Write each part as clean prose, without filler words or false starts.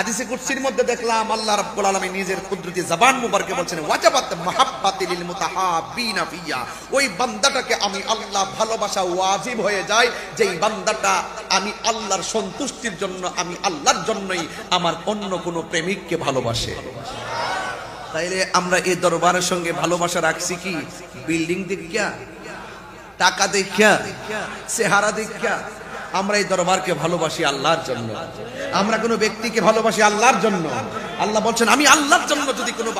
হাদিসে কুদসির মধ্যে দেখলাম আল্লাহ রাব্বুল আলামিন নিজের কুদরতি জবান মুবারকে বলছেন ওয়াজাবাত মাহাব্বাতি লিল মুতাহাব্বিনা ফিয়া, ওই বান্দাটাকে আমি আল্লাহ ভালোবাসা ওয়াজিব হয়ে যায় যেই বান্দাটা আমি আল্লাহর সন্তুষ্টির জন্য, আমি আল্লাহর জন্যই আমার অন্য কোনো প্রেমিককে ভালোবাসে। তাইলে আমরা এই দরবারের সঙ্গে ভালোবাসা রাখছি কি বিল্ডিং দেখিয়া, টাকা দেখিয়া, চেহারা দেখিয়া? আমরা এই দরবারকে ভালোবাসি আল্লাহর জন্য, আমরা কোনো ব্যক্তিকে ভালোবাসি আল্লাহর জন্য। আল্লাহ বলছেন আমি আল্লাহর জন্য যদি কোনো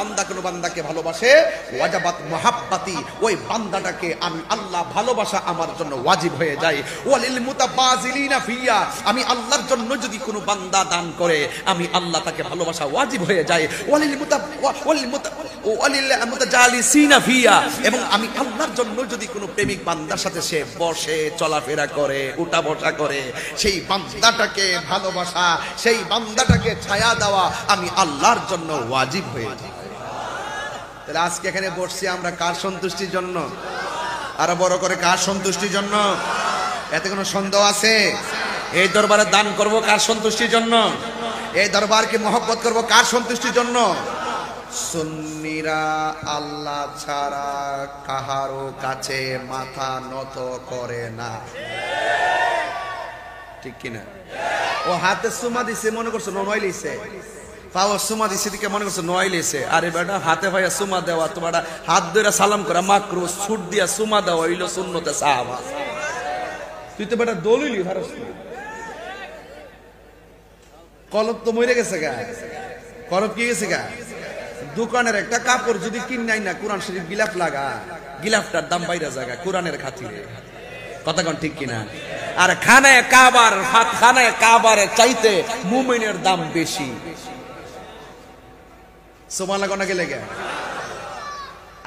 বান্দাকে ভালোবাসে, ওয়াজাবাত মুহাব্বাতি, ওই বান্দাটাকে আমি আল্লাহ ভালোবাসা আমার জন্য ওয়াজিব হয়ে যায়। ওয়ালিল মুতাবাযিলিনা ফিয়া, আমি আল্লাহর জন্য যদি কোনো বান্দা দান করে, আমি আল্লাহ তাকে ভালোবাসা ওয়াজিব হয়ে যায়। ওয়ালিল মুতাজালিসিনা ফিয়া, এবং আমি আল্লাহর জন্য যদি কোনো প্রেমিক বান্দার সাথে সে বসে চলাফেরা করে, উঠা বসা করে, সেই বান্দাটাকে ভালোবাসা, সেই বান্দাটাকে ছায়া দেওয়া আমি আল্লাহর জন্য ওয়াজিব হয়ে যায়। তাহলে আজকে এখানে বসছি আমরা কার সন্তুষ্টির জন্য? আরো বড় করে কার সন্তুষ্টির জন্য? এতে কোনো সন্দেহ আছে? এই দরবারে দান করব কার সন্তুষ্টির জন্য? এই দরবারকে মহব্বত করব কার সন্তুষ্টির জন্য? সুন্নিরা আল্লাহ ছাড়া কাহারো কাছে মাথা নত করে না, ঠিক কিনা? ও হাতে সুমা দিছে মনে করছো নয় লিছে, পাও সুমা দিছে দিকে মনে করছো নয় লিছে। আরে বেটা হাতে ভাইয়া সুমা দেওয়া, তোমার হাত ধরে সালাম করা মাকরু, ছুট দিয়া সুমা দেওয়া হইলো সুন্নতে সাহাবা। তুই তো বেটা দলিলি ভারস, কলব তো মরে গেছে গা। কলব কি গেছে গা? দোকানের একটা কাপড় যদি কিনাই না কোরআন শরীফ গিলাফ লাগা, গিলাফটার দাম বাইরে জায়গা কোরআনের খাতিরে, কথা কোন ঠিক কিনা? আর খানায় কাবার চাইতে মুমিনের দাম বেশি। সুবহানাল্লাহ কোন গেলে গে?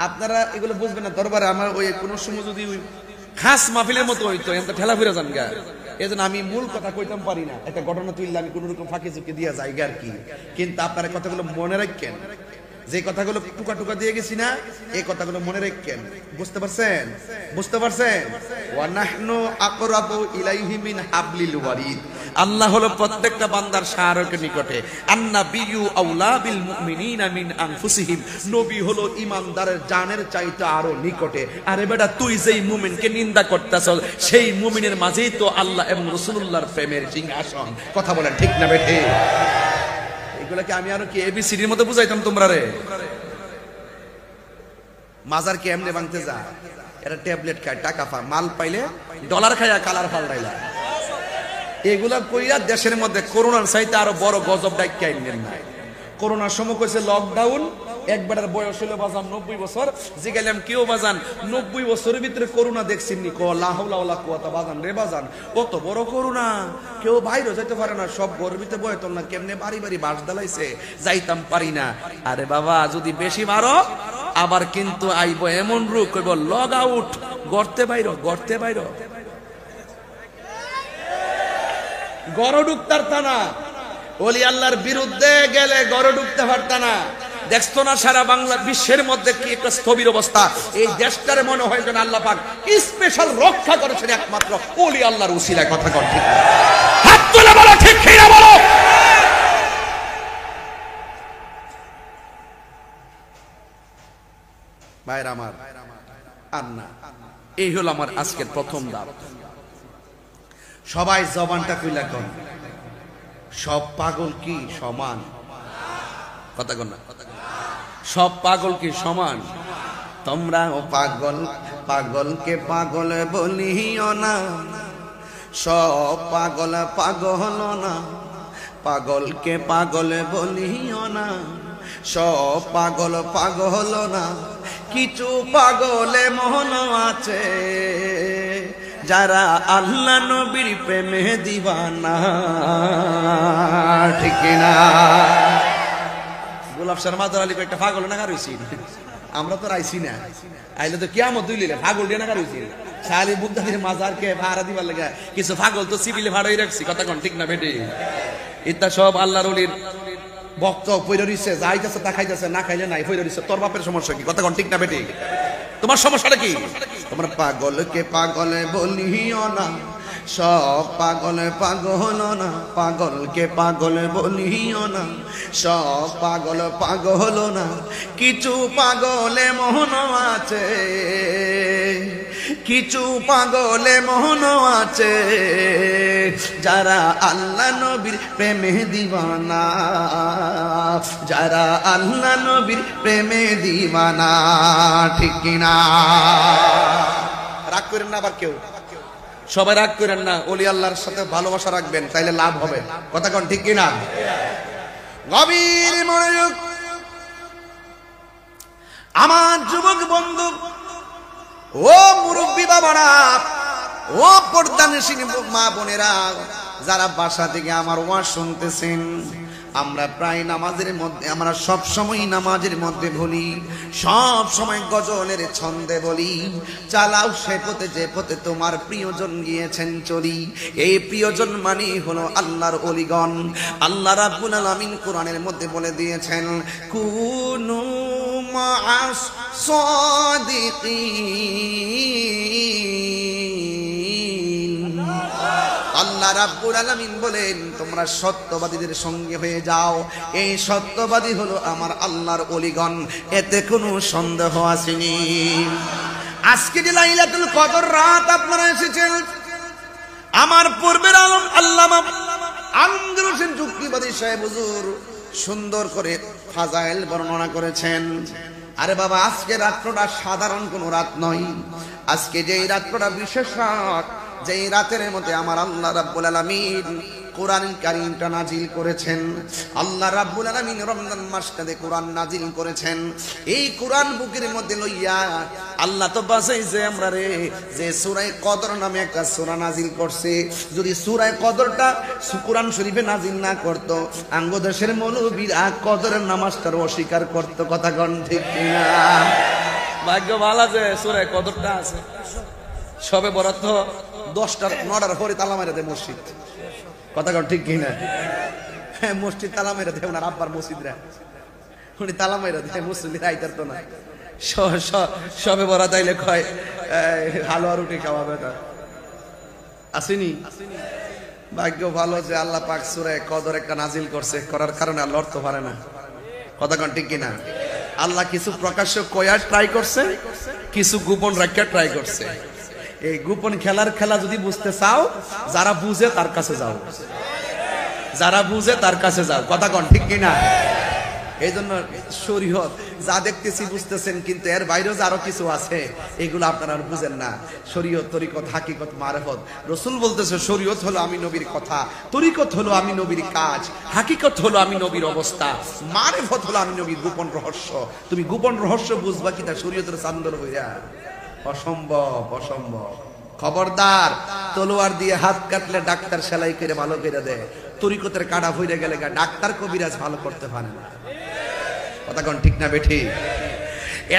আপনারা এগুলো বুঝবেন না। দরবারে আমার ওই কোন সময় যদি ওই খাস মাহফিলের মতো হইতো, এত ঠেলা ফিরে যান গা, এজন্য আমি মূল কথা কইতাম পারি না। একটা ঘটনা তুললে আমি কোন রকম ফাঁকি চুকি দিয়া যাই আর কি। কিন্তু আপনারা কথাগুলো মনে রাখেন, যে কথাগুলো টুকা টুকা দিয়ে গেছি না, এই কথাগুলো মনে রাখেন। বুঝতে পারছেন? বুঝতে পারছেন? ওয়া নাহনু আকরাবু ইলাইহি মিন হাবলিল ওয়ারিদ, আল্লাহ হলো প্রত্যেকটা বান্দার শাহরকের নিকটে। আন্নাবিয়্যু আউলা বিল মুমিনিনা মিন আনফুসিহিম, নবী হলো ঈমানদারের জানের চাইতে আরো নিকটে। আরে বেটা তুই যেই মুমিনকে নিন্দা করতেছস, সেই মুমিনের মাঝেই তো আল্লাহ এবং রাসূলুল্লাহর প্রেমের সিংহাসন। কথা বলেন ঠিক না বেঠে? এগুলাকে আমি আরো কি এবিসিডির মতো বুঝাইতাম তোমরা রে? মাজার কি এমনি ভাঙতে যা, এটা ট্যাবলেট খায়, টাকা পা, মাল পাইলে ডলার খায়, কালার পাল্টাইলা। এগুলা কইরা দেশের মধ্যে করোনার চাইতে আরো বড় গজব ডাইকা আইলেন না। করোনার সময় কইছে লকডাউন, একবারের বয়স হলো বাজান 90 বছর। জিগাইলাম কেউ বাজান 90 বছরের ভিতরে করোনা দেখছেন নি? ক লা হাওলা ওয়ালা কুওয়াতা, বাজান রে বাজান কত বড় করোনা, কেউ বাইরে যেতে পারে না, সব গর্বিতে বয়তল না, কেমনে বাড়ি বাড়ি বাস দালাইছে, যাইতাম পারি না। আরে বাবা যদি বেশি মারো আবার কিন্তু আইব এমন রোগ, কইব লগ আউট, গর্তে বাইরো, গর্তে বাইরো, গড় ঢুকতার না। ওলি আল্লাহর বিরুদ্ধে গেলে গড় ঢুকতে পারত না। দেখতো না সারা বাংলা বিশ্বের মধ্যে কি একটা স্থবির অবস্থা। এই দেশটারে মনে হয় যেন আল্লাহ পাক স্পেশাল রক্ষা করেছেন একমাত্র ওলি আল্লাহর উসিলায়। কথা কর ঠিক, হাত তুলে বলো ঠিক কিনা বলো। ভাইরা আমার, আর না, এই হলো আমার আজকের প্রথম দাব। সবাই জবানটা কইলা কোন, সব পাগল কি সমান? কথা কন না, সব পাগল কি সমান? তোমরাও পাগল, পাগলকে পাগল বলিও না, সব পাগল পাগল না, পাগলকে পাগল বলিও না, সব পাগল পাগল না, কিছু পাগলে মন আছে যারা আল্লাহ নবীর প্রেমে দিওয়ানা, ঠিক না? গোলাপ শর্মা দলালি একটা পাগল না কারইছি, আমরা তো রাইছি না, আইলে তো কিয়ামত দুইলে পাগল দিয়ে না কারইছি। শালি বুদ্ধাদের মাজারকে ভাড়া দিবার লাগা কিছু পাগল তো সিভিলে ভাড়াই রাখছি। কথা কোন ঠিক না বেটি? ইত্তা সব আল্লাহর ওলির ভক্ত পয়রা রইছে, যাইতেছে তা খাইতেছে, না খাইলে নাই, পয়রা রইছে। তোর বাপের সমস্যা কি? কথা কোন ঠিক না বেটি? তোমার সমস্যাটা কি? তোমরা পাগলকে পাগল বলিও না, সব পাগল পাগল না, পাগলকে পাগল বলিও না। সব পাগল পাগল না, কিছু পাগলে মোহন আছে, কিছু পাগলে মোহন আছে, যারা আল্লাহ নবীর প্রেমে দিওয়ানা, যারা আল্লাহ নবীর প্রেমে দিওয়ানা। ঠিক কিনা? রাগ করেন না আবার কেউ, সবাই রাগ করেন না। ওলি আল্লাহর সাথে ভালোবাসা রাখবেন, তাইলে লাভ হবে। কথা কোন ঠিক কিনা? গভীর মনোযোগ আমার যুবক বন্ধু, ও মুরব্বী বাবারা, ও পর্দানিশীন মা বোনেরা, যারা বাসা থেকে আমার ওয়াজ শুনতেছেন, আমরা প্রায় নামাজের মধ্যে, আমরা সব সময় নামাজের মধ্যে বলি, সব সময় গজলের ছন্দে বলি, চালাও সে পথে যে পথে তোমার প্রিয়জন গিয়েছেন চলি। এই প্রিয়জন মানে হলো আল্লাহর ওলিগণ। আল্লাহ রাব্বুল আলামিন কোরআনের মধ্যে বলে দিয়েছেন, কুনু মা'আস সাদিকিন। আল্লাহ রাব্বুল আলামিন বলেন, তোমরা সত্যবাদীদের সঙ্গে হয়ে যাও। এই সত্যবাদী হলো আমার আল্লাহর ওলিগণ, এতে কোনো সন্দেহ আসেনি। আজকে যে লাইলাতুল কদর রাত আপনারা এসেছেন, আমার পূর্বের আলম আল্লামা আনন্দ হোসেন যুক্তিবাদী সাহেব হুজুর সুন্দর করে ফাজাইল বর্ণনা করেছেন। আরে বাবা, আজকে রাত্রটা সাধারণ কোনো রাত নয়। আজকে যেই রাত্রটা বিশেষ রাত, যেই রাতের মধ্যে আমার আল্লাহ রাব্বুল আলামিন কোরআন কারীমটা নাজিল করেছেন। আল্লাহ রাব্বুল আলামিন রমজান মাসটাতে কোরআন নাজিল করেছেন। এই কোরআন বুকের মধ্যে লইয়া আল্লাহ তো বাঁচাইছে আমরা রে, যে সূরা কদর নামে একটা সূরা নাজিল করছে। যদি সূরা কদরটা কোরআন শরীফে নাজিল না করত, আঙ্গ দেশের মৌলবীরা কদরের নামাজটার অস্বীকার করত। কথা কোন ঠিক কিনা? ভাগ্য ভালো যে সূরা কদরটা আছে। সবে বরাত তো 10টার 9টার পরে তালা মেরে দেয় মসজিদ। কথা কোন ঠিক কিনা? হ্যাঁ, মসজিদ তালা মেরে দেয়, ওনার আব্বার মসজিদরা, উনি তালা মেরে দেয়, মুসলিমরা আইতার তো না। সবে বরাত আইলে কয় হালুয়া রুটি খাওয়াবে, তা আসেনি। ভাগ্য ভালো যে আল্লাহ পাক সূরা কদর একটা নাজিল করছে, করার কারণে আল্লাহ অর্থ পারে না। কথা কোন ঠিক কিনা? আল্লাহ কিছু প্রকাশ্য কয়ার ট্রাই করছে, কিছু গোপন রাখিয়া ট্রাই করছে। এই গোপন খেলার খেলা যদি বুঝতে চাও, যারা বুঝে তার কাছে যাও, যারা বুঝে তার কাছে যাও। কথা কোন ঠিক কিনা? এই জন্য শরীয়ত যা দেখতেছি বুঝতেছেন, কিন্তু এর বাইরেও যে আরো কিছু আছে, এগুলো আপনারা বুঝেন না। শরীয়ত, তরিকত, হাকিকত, মারেফত। রাসূল বলতেছে শরীয়ত হলো আমি নবীর কথা, তরিকত হলো আমি নবীর কাজ, হাকিকত হলো আমি নবীর অবস্থা, মারেফত হলো আমি নবীর গোপন রহস্য। তুমি গোপন রহস্য বুঝবা কিনা শরীয়তের চান্দর হইয়া? অসম্ভব, অসম্ভব। খবরদার, তলোয়ার দিয়ে হাত কাটলে ডাক্তার সেলাই করে ভালো করে দেয়, তরিকতের কাটা হইরে গেলে ডাক্তার কবিরাজ ভালো করতে পারে না। কথা কোন ঠিক না বেঠি?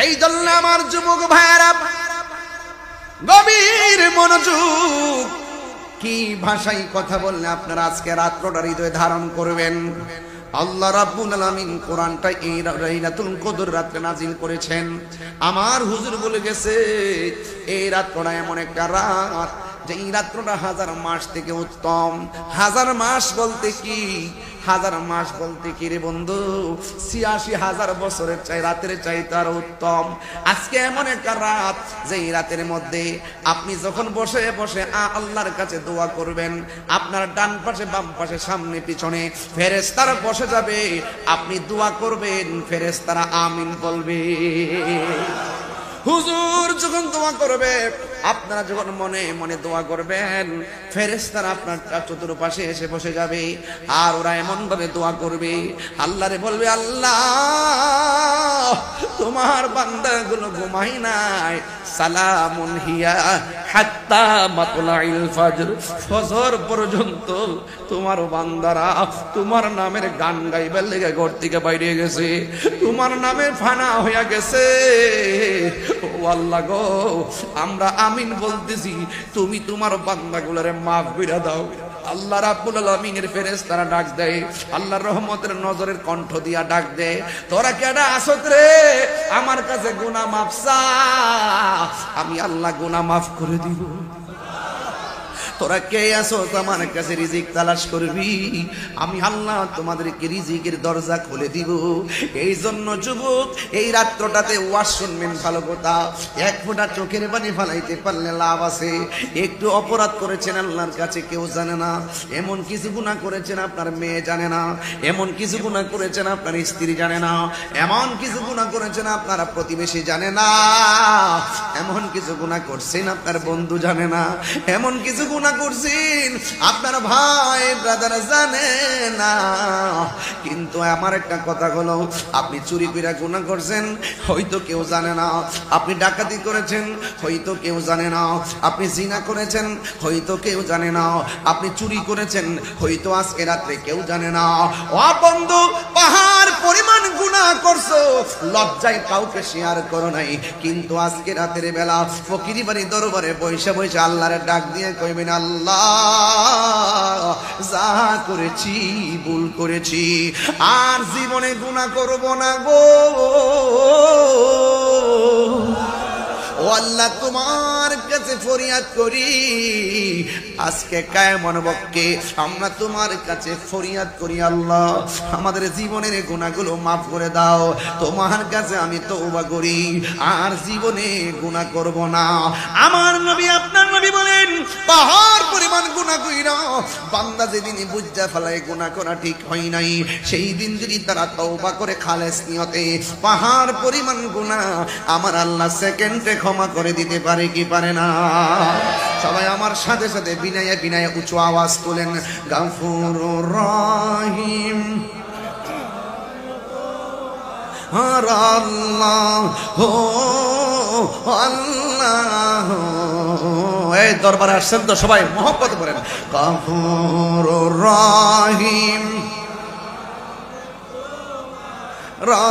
এই জন্য আমার যুবক ভাইরা গভীর মনোযোগ, কি ভাষায় কথা বললে আপনারা আজকে রাত্রটা হৃদয়ে ধারণ করবেন। আল্লাহ রাব্বুল আলামিন কোরআনটা এই লাইলাতুল কদর রাতে নাজিল করেছেন। আমার হুজুর বলে গেছে, এই রাতটা এমন একটা রাত যে এই রাতটা 1000 মাস থেকে উত্তম। 1000 মাস বলতে কি? 1000 মাস বলতে কি রে বন্ধু? ৮৬,০০০ বছরের চাই রাতের চাইতে আর উত্তম। আজকে এমন একটা রাত যে এই রাতের মধ্যে আপনি যখন বসে বসে আল্লাহর কাছে দোয়া করবেন, আপনার ডান পাশে, বাম পাশে, সামনে, পিছনে ফেরেশতারা বসে যাবে। আপনি দোয়া করবেন, ফেরেশতারা আমিন বলবে। হুজুর যখন দোয়া করবে, আপনারা যখন মনে মনে দোয়া করবেন, ফেরেশতারা আপনার চতুর্পাশে এসে বসে যাবে। আর ওরা এমন ভাবে দোয়া করবে, আল্লাহরে বলবে, আল্লাহ তোমার বান্দাগুলো ঘুমাই নাই, সালামুন হিয়া হাত্তা মাতলাইল ফজর, ফজর পর্যন্ত তোমার বান্দারা তোমার নামের গান গাইবার লেগে ঘর থেকে বাইরে গেছে, তোমার নামের ফানা হইয়া গেছে। ও আল্লাহ গো, আমরা আমিন বলতেছি, তুমি তোমার বান্দাগুলোরে মাফ কইরা দাও। আল্লাহ রাব্বুল আলামিনের ফেরেশতারা ডাক দেয়, আল্লাহর রহমতের নজরের কণ্ঠ দিয়া ডাক দেয়, তোরা কেডা আসত রে? আমার কাছে গুনাহ মাফ চা, আমি আল্লাহ গুনাহ মাফ করে দিব। তোরা কে আছো আমার কাছে রিজিক তালাশ করবি, আমি আল্লাহ তোমাদেরকে রিজিকের দরজা খুলে দিব। এই জন্য যুবক এই রাত্রটাতে ওয়াজ শুনবেন ভালো কথা, এক ফোঁটা চোখের পানি ফালাইতে পারলে লাভ আছে। একটু অপরাধ করেছেন আল্লাহর কাছে কেউ জানে না, এমন কিছু গুনাহ করেছেন আপনার মেয়ে জানে না, এমন কিছু গুনাহ করেছেন আপনার স্ত্রী জানে না, এমন কিছু গুনাহ করেছেন আপনার প্রতিবেশী জানে না, এমন কিছু গুনাহ করছেন আপনার বন্ধু জানে না, এমন কিছু গুনাহ করছেন আপনার ভাই ব্রাদার জানে না। কিন্তু আমার একটা কথা হলো, আপনি চুরি করে গুনাহ করছেন হয়তো কেউ জানে না, আপনি ডাকাতি করেছেন হয়তো কেউ জানে না, আপনি জিনা করেছেন হয়তো কেউ জানে না, আপনি চুরি করেছেন হয়তো আজকে রাত্রে কেউ জানে না। ও বন্ধু, পাহাড় পরিমাণ গুনাহ করছো, লজ্জায় কাউকে শেয়ার করো নাই, কিন্তু আজকে রাতের বেলা ফকিরি বাড়ি দরবারে বৈশা বৈশা আল্লাহরে ডাক দিয়ে কইবেন, আল্লাহ যা করেছি ভুল করেছি, আর জীবনে গুনাহ করব না গো। ও আল্লাহ, তোমার কাছে ফরিয়াদ করি, আজকে কায়মন বক্কে আমরা তোমার কাছে ফরিয়াদ করি, আল্লাহ আমাদের জীবনের গুনাহগুলো মাফ করে দাও। তোমার কাছে আমি তওবা করি, আর জীবনে গুনাহ করব না। আমার নবী আপনার নবী বলেন, পাহাড় পরিমাণ গুনাহ কইরা বান্দা যেদিন বুঝা ফেলায় গুনাহ করা ঠিক হয় নাই, সেই দিন যদি তারা তওবা করে খালেস নিয়তে পাহাড় পরিমাণ গুনাহ আমার আল্লাহ সেকেন্ডে ক্ষমা করে দিতে পারে কি পারে না? সবাই আমার সাথে সাথে বিনায়ে বিনায়ে উঁচু আওয়াজ তোলেন, গাফুরুর রহিম আর আল্লাহ হো আল্লাহ। এই দরবারে আসছেন তো সবাই মহব্বত করেন, গাফুরুর রহিম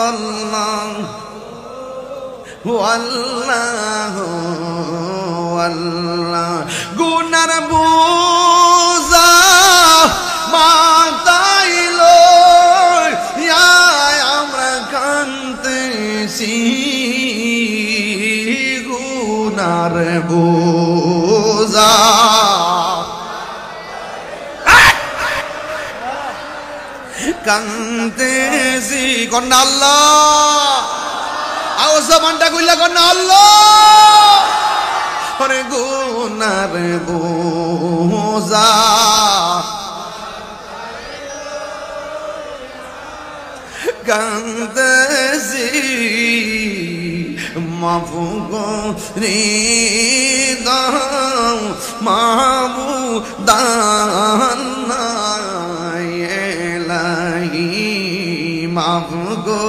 আল্লাহ আল্লাহ আল্লাহ। গুনার বোঝা মাথাইল আমরা কাঁদতেছি, গুনার বোঝা কাঁদতেছি, কন্যা আল্লাহ আওয়াজ মানটা কইলা কন্যা আল্লাহ। ওরে গুনার বোঝা কাঁদতেছি, মাফ করে দাও মাবুদান এলাহি, মাফ গো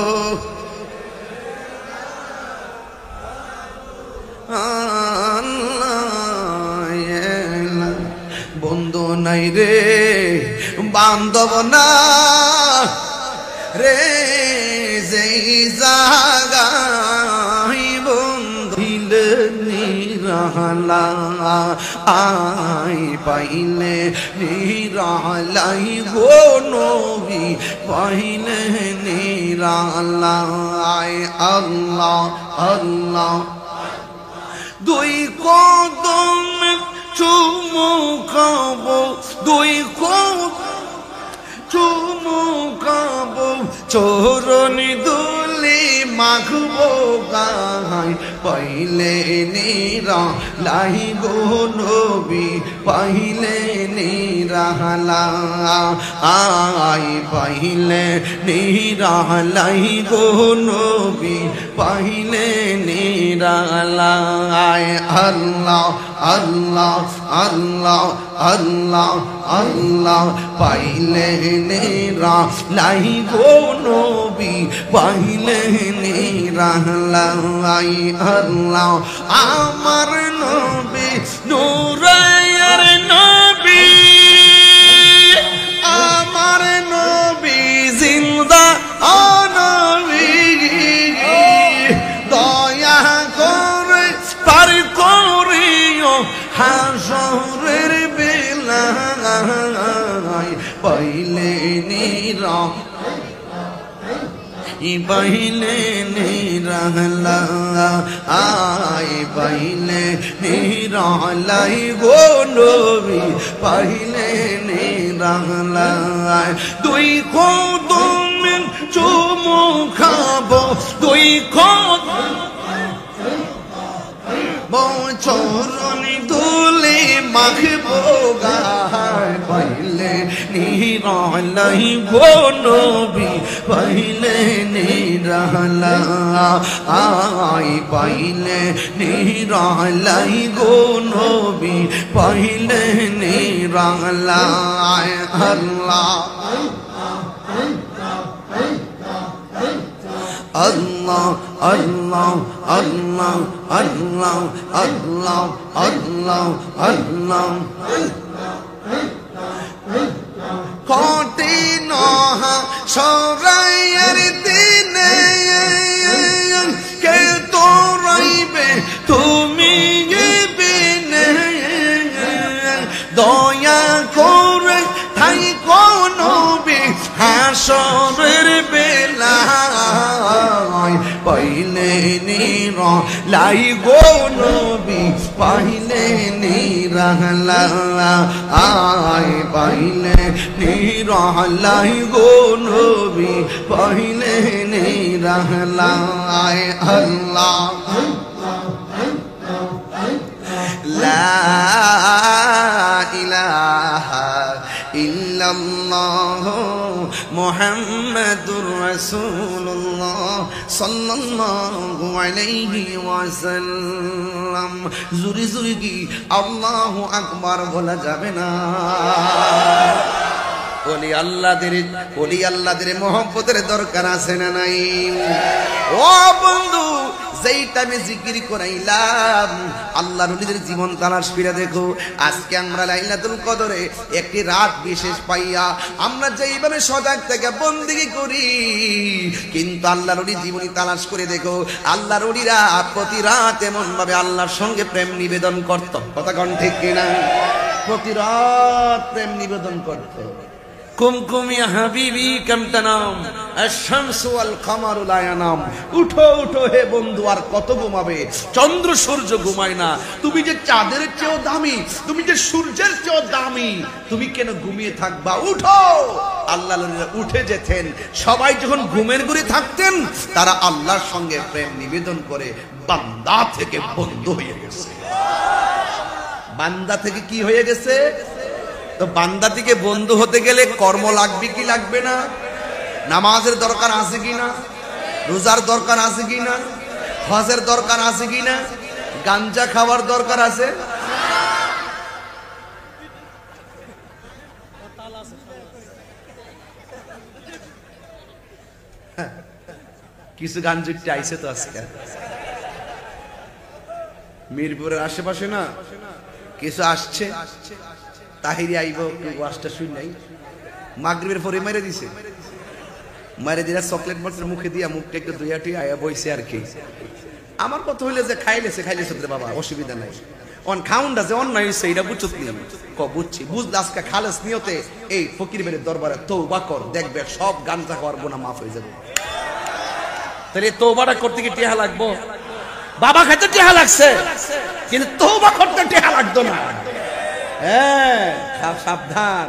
বন্ধু নাই রে বান্ধব না রে, যেই জাগাই বন্ধিল নিরালা আই পাইলে নিরালাই গো নবী পাইলে নিরালাই। আল্লাহ আল্লাহ দুই কদম চুমু খাবো, দুই কদম চুমু খাবো, চরণি দুলি মাখবো গায় পাইলে নিরালাই গো নবী পাইলে নিরালা আই পাইলে নিরালাই গো নবী পাইলে নিরালা। আল্লাহ আল্লাহ আল্লাহ আল্লাহ আল্লাহ পাইলে নিরালাই গো নবী পাইলে নিরালাই। আল্লাহ আমার নবী নূরের নবী, আমার নবী জিন্দা নবী, দয়া করে পার করিও হাসরের বেলায় পাইলে নিরা পাইলে নিরালাই পাইলে নিরালাই গো নবী পাইলে নিরালাই দুই কদম চুমু খাবো দুই কদম চরণ ধুলে মাখবো গায় পাইলে নিরালাই গো নবী পাইলে নিরালাই পাইলে নিরালাই গো নবী পাইলে নিরালাই আল্লাহ Allah, Allah, Allah, Allah, Allah, Allah, Allah. কঠিন সরাইয়ের দিনে কে তো রইবে তুমি বিনে দয়া করে ঠাই কোন হাসরের বেলা পাইলে নিরালাই গো নবী পাইলে নিরালাই পাইলে নিরালাই গো নবী পাইলে নিরালাই আল্লাহ লা ইলাহা ইল্লাল্লাহ মুহাম্মাদুর রাসূলুল্লাহ সাল্লাল্লাহু আলাইহি ওয়াসাল্লাম জোরে জোরে কি আল্লাহু আকবার বলা যাবে না ওলি আল্লাহদের মহব্বতের দরকার আছে না নাই ও বন্ধু যেইটা আমি জিকির করাইলাম আল্লাহর ওলিদের জীবন তালাশ করে দেখো আজকে আমরা লাইলাতুল কদরে একটি রাত বিশেষ পাইয়া আমরা যেইভাবে সজাগ থেকে বন্দেগী করি কিন্তু আল্লাহর ওলি জীবনী তালাশ করে দেখো আল্লাহর ওলিরা প্রতি রাত এমন ভাবে আল্লাহর সঙ্গে প্রেম নিবেদন করত কথা কোন ঠিক কিনা প্রতি রাত প্রেম নিবেদন করত কুমকুম ইয়া হাবিবি কাম তানাম আশ-শামসু ওয়াল কামারু লা ইয়ানাম উঠো উঠো হে বন্ধু আর কত ঘুমাবে চন্দ্র সূর্য ঘুমায় না তুমি যে চাঁদের চেয়েও দামি তুমি যে সূর্যের চেয়েও দামি তুমি কেন ঘুমিয়ে থাকবা উঠো আল্লাহর উঠে যেতেন সবাই যখন ঘুমের ঘরে থাকতেন তারা আল্লাহর সঙ্গে প্রেম নিবেদন করে বান্দা থেকে বন্ধু হয়ে গেছে বান্দা থেকে কি হয়ে গেছে তো বান্দা থেকে বন্ধু হতে গেলে কর্ম লাগবে কি লাগবে না নামাজের দরকার আছে কিনা রোজার দরকার আছে কিনা হজের দরকার আছে কিনা গাঞ্জা খাওয়ার দরকার আছে কিছু গাঞ্জুটি আইছে তো আজকে মিরপুরের আশেপাশে না কিছু আসছে তাহিরি আইব ওয়াজটা শুই নাই মাগরিবের পরে মেরে দিছে মারে দিলা চকলেট বক্সের মুখে দিয়া মুখটা একটু দুইয়াটি আয়া বইছে আর কি আমার কথা হইলে যে খাইলেছে রে বাবা অসুবিধা নাই অন খাউন্ডা যে অন্যায় হইছে এটা বুঝছত নি ক বুঝছি বুঝলে আজকে খালেস নিয়তে এই ফকির বেরের দরবারে তওবা কর দেখবে সব গাঞ্জা খাওয়ার গুনাহ মাফ হয়ে যাবে তাহলে তওবাটা করতে কি টিহা লাগবো বাবা খাইতে টিহা লাগছে কিন্তু তওবা করতে টিহা লাগতো না হ্যাঁ সাবধান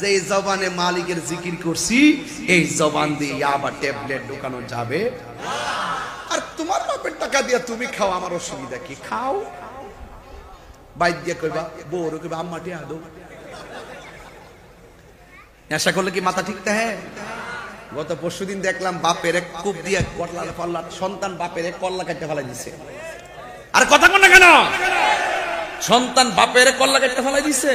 যে জবানে মালিকের জিকির করছি এই জবান দিয়ে আবার ট্যাবলেট ঢোকানো যাবে আর তোমার বাপের টাকা দিয়ে তুমি খাও আমার অসুবিধা কি খাও বাইর দিয়ে কইবা বউরে কইবা আম্মা টিয়া দাও নেশা করলে কি মাথা ঠিক থাকে গত পরশুদিন দেখলাম বাপের এক কূপ দিয়ে কল্লা সন্তান বাপের এক কল্লা কাটতে ফেলাই দিছে আর কথা কোন না কেন সন্তান বাপের কল্লা কাটতে ফেলাই দিছে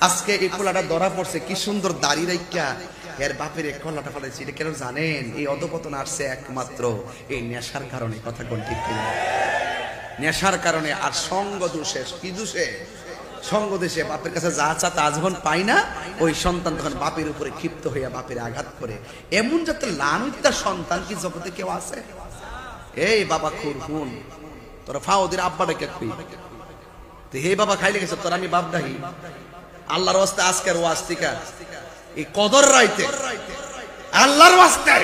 আজকে এই পোলাটা ধরা পড়ছে কি সুন্দর দাড়ি রাইখা এর বাপের এক কল্লাটা ফেলাইছে এটা কেন জানেন এই অধপতন আসছে একমাত্র এই নেশার কারণে কথা কোন ঠিক কিনা নেশার কারণে আর সঙ্গ দোষে কি দোষে সঙ্গ দেশে বাপের কাছে যা চা তা যখন পাই না ওই সন্তান তখন বাপের উপরে ক্ষিপ্ত হইয়া বাপের আঘাত করে এমন যাতে লানুইতা সন্তান কি জগতে কেউ আছে এই বাবা খুর হুন তোরা ফাওদের আব্বাটা কে কই তো হে বাবা খাইলে গেছে তোর আমি বাপ দাহি আল্লাহর ওয়াস্তে আজকের ওয়াজ থেকে এই কদর রাইতে আল্লাহর ওয়াস্তে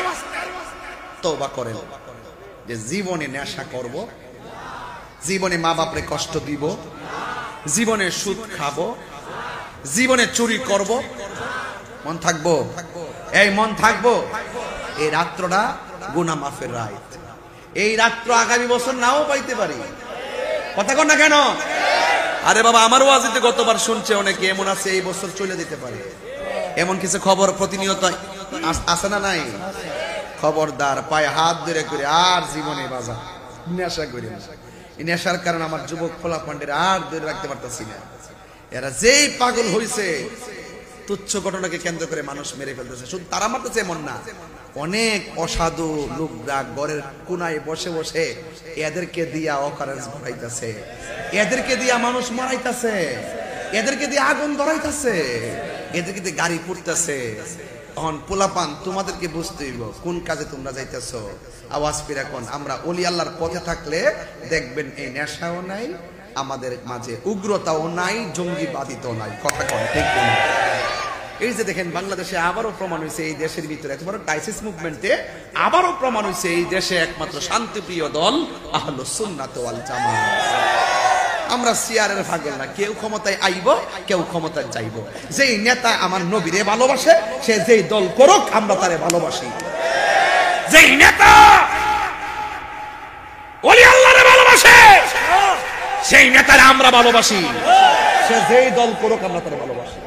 তওবা করেন যে জীবনে নেশা করব, জীবনে মা বাপরে কষ্ট দিব, জীবনে সুদ খাবো, জীবনে চুরি করব। মন থাকবো? এই মন থাকবো? এই রাত্রটা গুনাহ মাফের রাত। এই রাত্র আগামী বছর নাও পাইতে পারি। কথা কন না কেন? আরে বাবা, আমার ওয়াজিতে গতবার শুনছে অনেকে এমন আছে এই বছর চলে যেতে পারে, এমন কিছু খবর প্রতিনিয়ত আসে না নাই? খবরদার, পায়ে হাত ধরে করে আর জীবনে বাজার নেশা করি না। এই নেশার কারণে আমার যুবক ফোলা পান্ডের আর ধরে রাখতে পারতেছি না। এরা যেই পাগল হইছে, তুচ্ছ ঘটনাকে কেন্দ্র করে মানুষ মেরে ফেলতেছে। শুধু তারা মারতেছে এমন না, অনেক অসাধু লোকরা ঘরের কোনায় বসে বসে এদেরকে দিয়া অকারেন্স ঘটাইতেছে, এদেরকে দিয়া মানুষ মারাইতেছে, এদেরকে দিয়ে আগুন ধরাইতেছে, এদেরকে দিয়ে গাড়ি পুড়তেছে। তখন পোলাপান তোমাদেরকে বুঝতে হইব কোন কাজে তোমরা যাইতেছো। আওয়াজ ফিরে কোন আমরা ওলি আল্লাহর পথে থাকলে দেখবেন এই নেশাও নাই, আমাদের মাঝে উগ্রতাও নাই, জঙ্গিবাদিতাও নাই। কথা কন ঠিক না? এই যে দেখেন বাংলাদেশে আবারও প্রমাণ হয়েছে, এই দেশের ভিতরে এত বড় ক্রাইসিস মুভমেন্টে আবারও প্রমাণ হয়েছে এই দেশে একমাত্র শান্তিপ্রিয় দল আহলুস সুন্নাত ওয়াল জামাত। আমরা সিয়ারের পাগল না, কেউ ক্ষমতায় আইব, কেউ ক্ষমতায় যাইব। যেই নেতা আমার নবীরে ভালোবাসে, সে যেই দল করুক আমরা তারে ভালোবাসি। যেই নেতা ওলি আল্লাহরে ভালোবাসে, সেই নেতারে আমরা ভালোবাসি। সে যেই দল করুক আমরা তারে ভালোবাসি।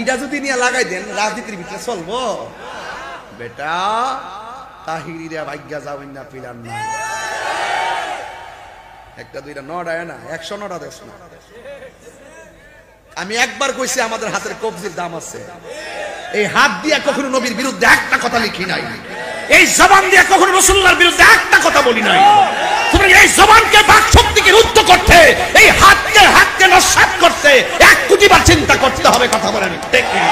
ইটা যদি নিয়ে লাগাই দেন রাজনীতির ভিতরে চলবো? বেটা তাহিরিরা ভাগ্যা যাবেন না, পিলার না। একটা দুইটা নড়ায় না, 109টা দেশ না। আমি একবার কইছি আমাদের হাতের কবজির দাম আছে। এই হাত দিয়ে কখনো নবীর বিরুদ্ধে একটা কথা লিখি নাই, এই জবান দিয়ে কখনো রাসূলুল্লাহর বিরুদ্ধে একটা কথা বলি নাই। তুমি এই জবানকে বাক শক্তিকে রুদ্ধ করতে, এই হাতকে নস্যাৎ করতে 1 কোটিবার চিন্তা করতে হবে। কথা বলেন ঠিক না?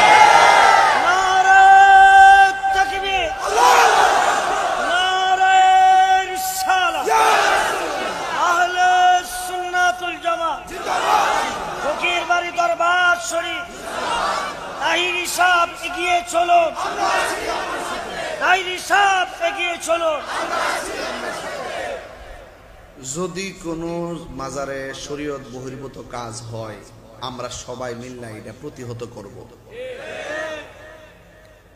যদি কোনো মাজারে শরীয়ত বহির্ভূত কাজ হয়, আমরা সবাই মিলে এটা প্রতিহত করব।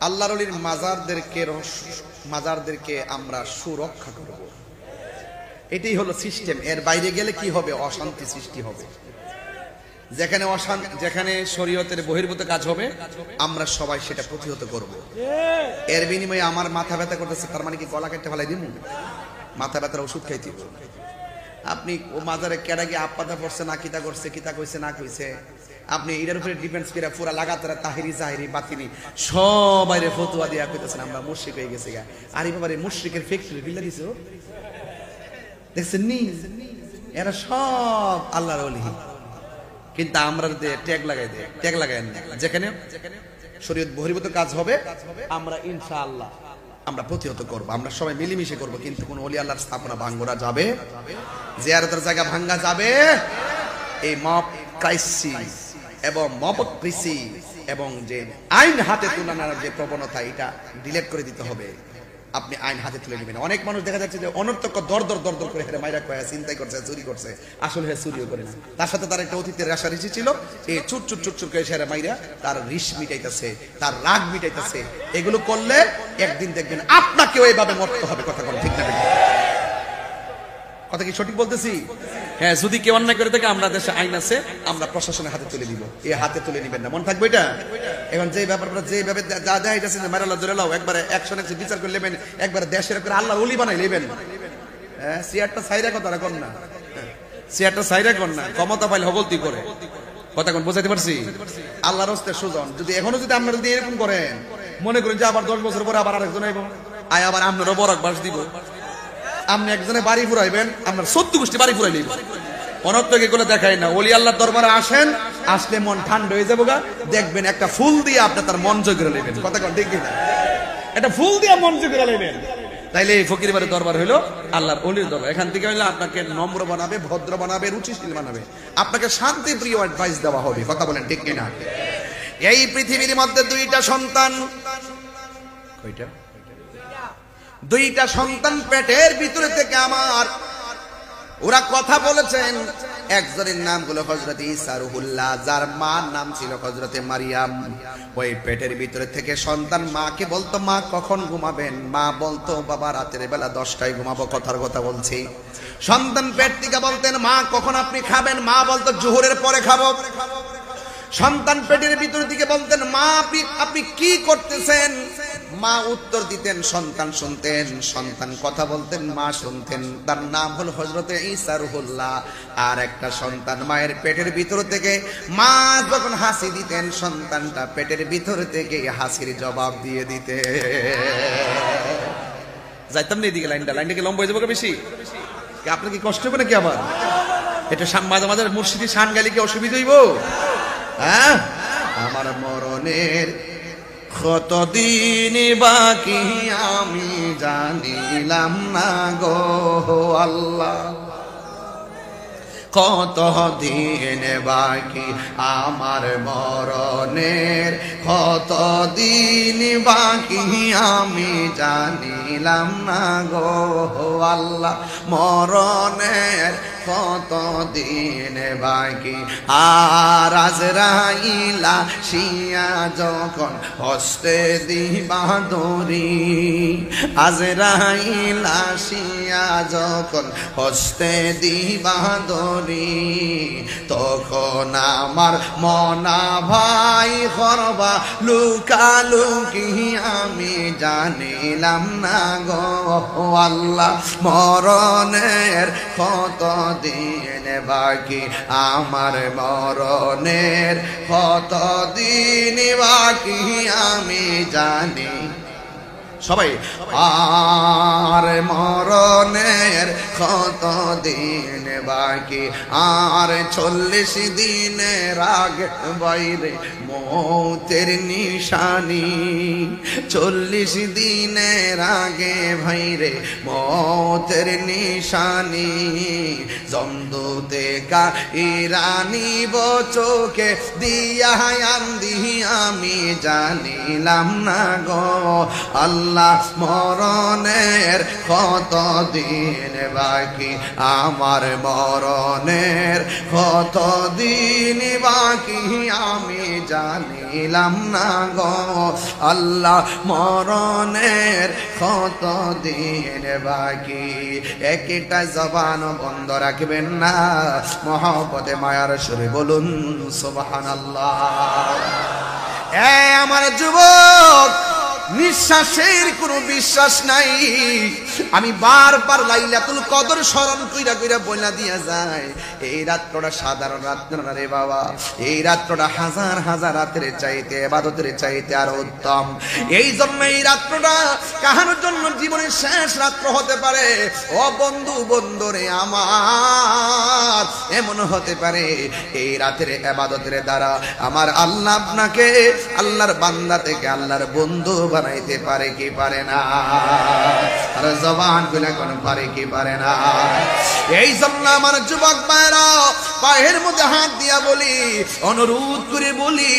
আল্লাহর ওলির মাজারদেরকে আমরা সুরক্ষা করব। এটাই হলো সিস্টেম। এর বাইরে গেলে কি হবে? অশান্তি সৃষ্টি হবে। যেখানে শরীয়তের বহির্ভূত কাজ হবে আমরা সবাই সেটা প্রতিহত করব। এর বিনিময়ে আমার মাথা ব্যথা করতেছে, তার মানে কি গলা কেটে ফেলাই দিব? মাথা ব্যথার ওষুধ খাইতে হবে। আপনি ও মাজারে কেডা গিয়ে আপাতা পড়ছে না, কিতা করছে, কিতা কইছে না কইছে, আপনি এটার উপরে ডিপেন্ডস করে পুরা লাগাতার তাহিরি জাহিরি বাতিনি সবাই ফতুয়া দিয়া কইতেছেন আমরা মুশরিক হয়ে গেছে গা। আরে বাবা রে, মুশরিকের ফ্যাক্টরি বিল্লা দিছো দেখছেন নি? এরা সব আল্লাহর ওলি, কিন্তু আমরা ট্যাগ লাগাই দেয়, ট্যাগ লাগাই না। যেখানে শরীয়ত বহির্ভূত কাজ হবে আমরা ইনশাআল্লাহ আমরা প্রতিহত করব, আমরা সবাই মিলেমিশে করব। কিন্তু কোন ওলি আল্লাহর স্থাপনা ভাঙ্গা যাবে, জিয়ারতের জায়গা ভাঙ্গা যাবে। এই মব ক্রাইসিস এবং মবক্রেসি এবং যে আইন হাতে তুলানোর যে প্রবণতা, এটা ডিলিট করে দিতে হবে। আপনি আইন হাতে তুলে নেবেন। অনেক মানুষ দেখা যাচ্ছে যে অনর্থক দর দর করে হেরে মাইরা কয়া চিন্তাই করছে, চুরি করছে, আসলে হে চুরিও করে না। তার সাথে তার একটা অতীতের রেশারেশি ছিল, এই চুট করে হেরে মাইরা তার রিশ মিটাইতেছে, তার রাগ মিটাইতেছে। এগুলো করলে একদিন দেখবেন আপনাকেও এইভাবে মরতে হবে। কথা বলেন ঠিক না? কথা কি সঠিক বলতেছি? হ্যাঁ, যদি কেউ অন্যায় করে থাকে আমরা দেশে আইন আছে, আমরা প্রশাসনের হাতে তুলে দিব। এই হাতে তুলে নিবেন না, মন থাকবে এটা। এখন যে ব্যাপারটা যেভাবে যা দেখা যাচ্ছে যে মারাল্লাহ জোরালাও একবারে অ্যাকশন বিচার করে নেবেন, একবারে দেশের করে আল্লাহ ওলি বানাই নেবেন। হ্যাঁ, সিয়ারটা সাইরা কথা রাখুন না, সিয়ারটা সাইরা কর না, ক্ষমতা পাইলে হবলতি করে। কথা কোন বোঝাতে পারছি? আল্লাহর হস্তে সুজন। যদি এখনো যদি আপনারা যদি এরকম করেন, মনে করেন যে আবার 10 বছর পরে আবার আরেকজন আইব, আয় আবার আপনারও বরক বাস দিব। আপনি একজনে বাড়ি ফুরাইবেন, আপনার 14 গোষ্ঠী বাড়ি ফুরাই নেবেন। অনর্থক এগুলো দেখায় না। ওলি আল্লাহর দরবারে আসেন, আসলে মন ঠান্ডা হয়ে যাবো গা। দেখবেন একটা ফুল দিয়ে আপনি তার মন জয় করে নেবেন। কথা কোন ঠিক না? একটা ফুল দিয়ে মন জয় করে নেবেন। তাইলে এই ফকির বাড়ির দরবার হইলো আল্লাহর ওলির দরবার। এখান থেকে হইলে আপনাকে নম্র বানাবে, ভদ্র বানাবে, রুচিশীল বানাবে, আপনাকে শান্তি প্রিয় অ্যাডভাইস দেওয়া হবে। কথা বলেন ঠিক কিনা? এই পৃথিবীর মধ্যে 2টা সন্তান, কয়টা? দুইটা সন্তান পেটের ভিতরে থেকে আমার, ওরা কথা বলেছেন। একজনের নাম হলো হযরত ঈসা রুহুল্লাহ, যার মার নাম ছিল হযরতে মারিয়াম। ওই পেটের ভিতরে থেকে সন্তান মাকে বলতো, মা কখন ঘুমাবেন? মা বলতো, বাবা রাতের বেলা 10টায় ঘুমাবো। কথার কথা বলছি। সন্তান পেট থেকে বলতেন, মা কখন আপনি খাবেন? মা বলতো, জোহরের পরে খাবো। সন্তান পেটের ভিতর থেকে বলতেন, মা আপনি কি করতেছেন? মা উত্তর দিতেন, সন্তান শুনতেন। সন্তান কথা বলতেন, মা শুনতেন। তার নাম হল হযরতে ঈসা রুহুল্লাহ। আর একটা সন্তান মায়ের পেটের ভিতর থেকে মা যখন হাসি দিতেন, সন্তানটা পেটের ভিতর থেকে হাসির জবাব দিয়ে দিতে। যাইতাম না এদিকে, লাইনটা কি লম্বা হয়ে যাবে বেশি? আপনার কি কষ্ট হবে নাকি? আবার এটা মাঝে মাঝে মুর্শিদি শান গালি কি অসুবিধা হইব? হ্যাঁ, আমার মরণের কতদিন বাকি আমি জানিলাম না গো আল্লাহ, কতদিন বাকি আমার মরণের, কতদিন বাকি আমি জানিলাম না গো আল্লাহ, মরণের কতদিন বাকি। আর আজরাইলা শিয়া যখন হস্তে দিবা দড়ি, আজরাইলা শিয়া যখন হস্তে দিবা দড়ি, তখন আমার মনা ভাই করবা লুকালুকি আমি জানিলাম না গো আল্লাহ, মরণের কত দিন বাকি আমার মরণের, কতদিন বাকি আমি জানি। সবাই, আর মরণের কতদিন বাকি, আর 40 দিনের আগে বাইরে মৌতের নিশানি, 40 দিনের আগে ভাইরে মৌতের নিশানি, জমদূতে কা ইরানি বচোকে দিয়া আন্দি আমি জানিলাম না গো আল্লাহ, মরণের কতদিন বাকি আমার মরণের, কতদিন বাকি আমি জানিলাম না গো আল্লাহ, মরণের কতদিন বাকি। একটা জবান বন্ধ রাখবেন না, মহব্বতে মায়ার সুরে বলুন সুবহানাল্লাহ। আমার যুবক, নিঃশ্বাসের কোনো বিশ্বাস নাই। আমি বারবার লাইলাতুল কদর স্মরণ কইরা কইরা বইলা দিয়া যায়, এই রাতটা সাধারণ রাত না রে বাবা, এই রাতটা হাজার হাজার রাতের চাইতে, ইবাদতের চাইতে আর উত্তম। এই জন্য এই রাতটা কাহার জন্য জীবনের শেষ রাত্র হতে পারে। ও বন্ধু, বন্ধুরে আমার, এমন হতে পারে এই রাতের ইবাদতের দ্বারা আমার আল্লাহ আপনাকে আল্লাহর বান্দা থেকে আল্লাহর বন্ধু বানাইতে পারে কি পারে না? আর জবান গুলা কোন পারে কি পারে না? এই জন্য আমার যুবক ভাইরা, পায়ের মধ্যে হাত দিয়া বলি, অনুরোধ করে বলি,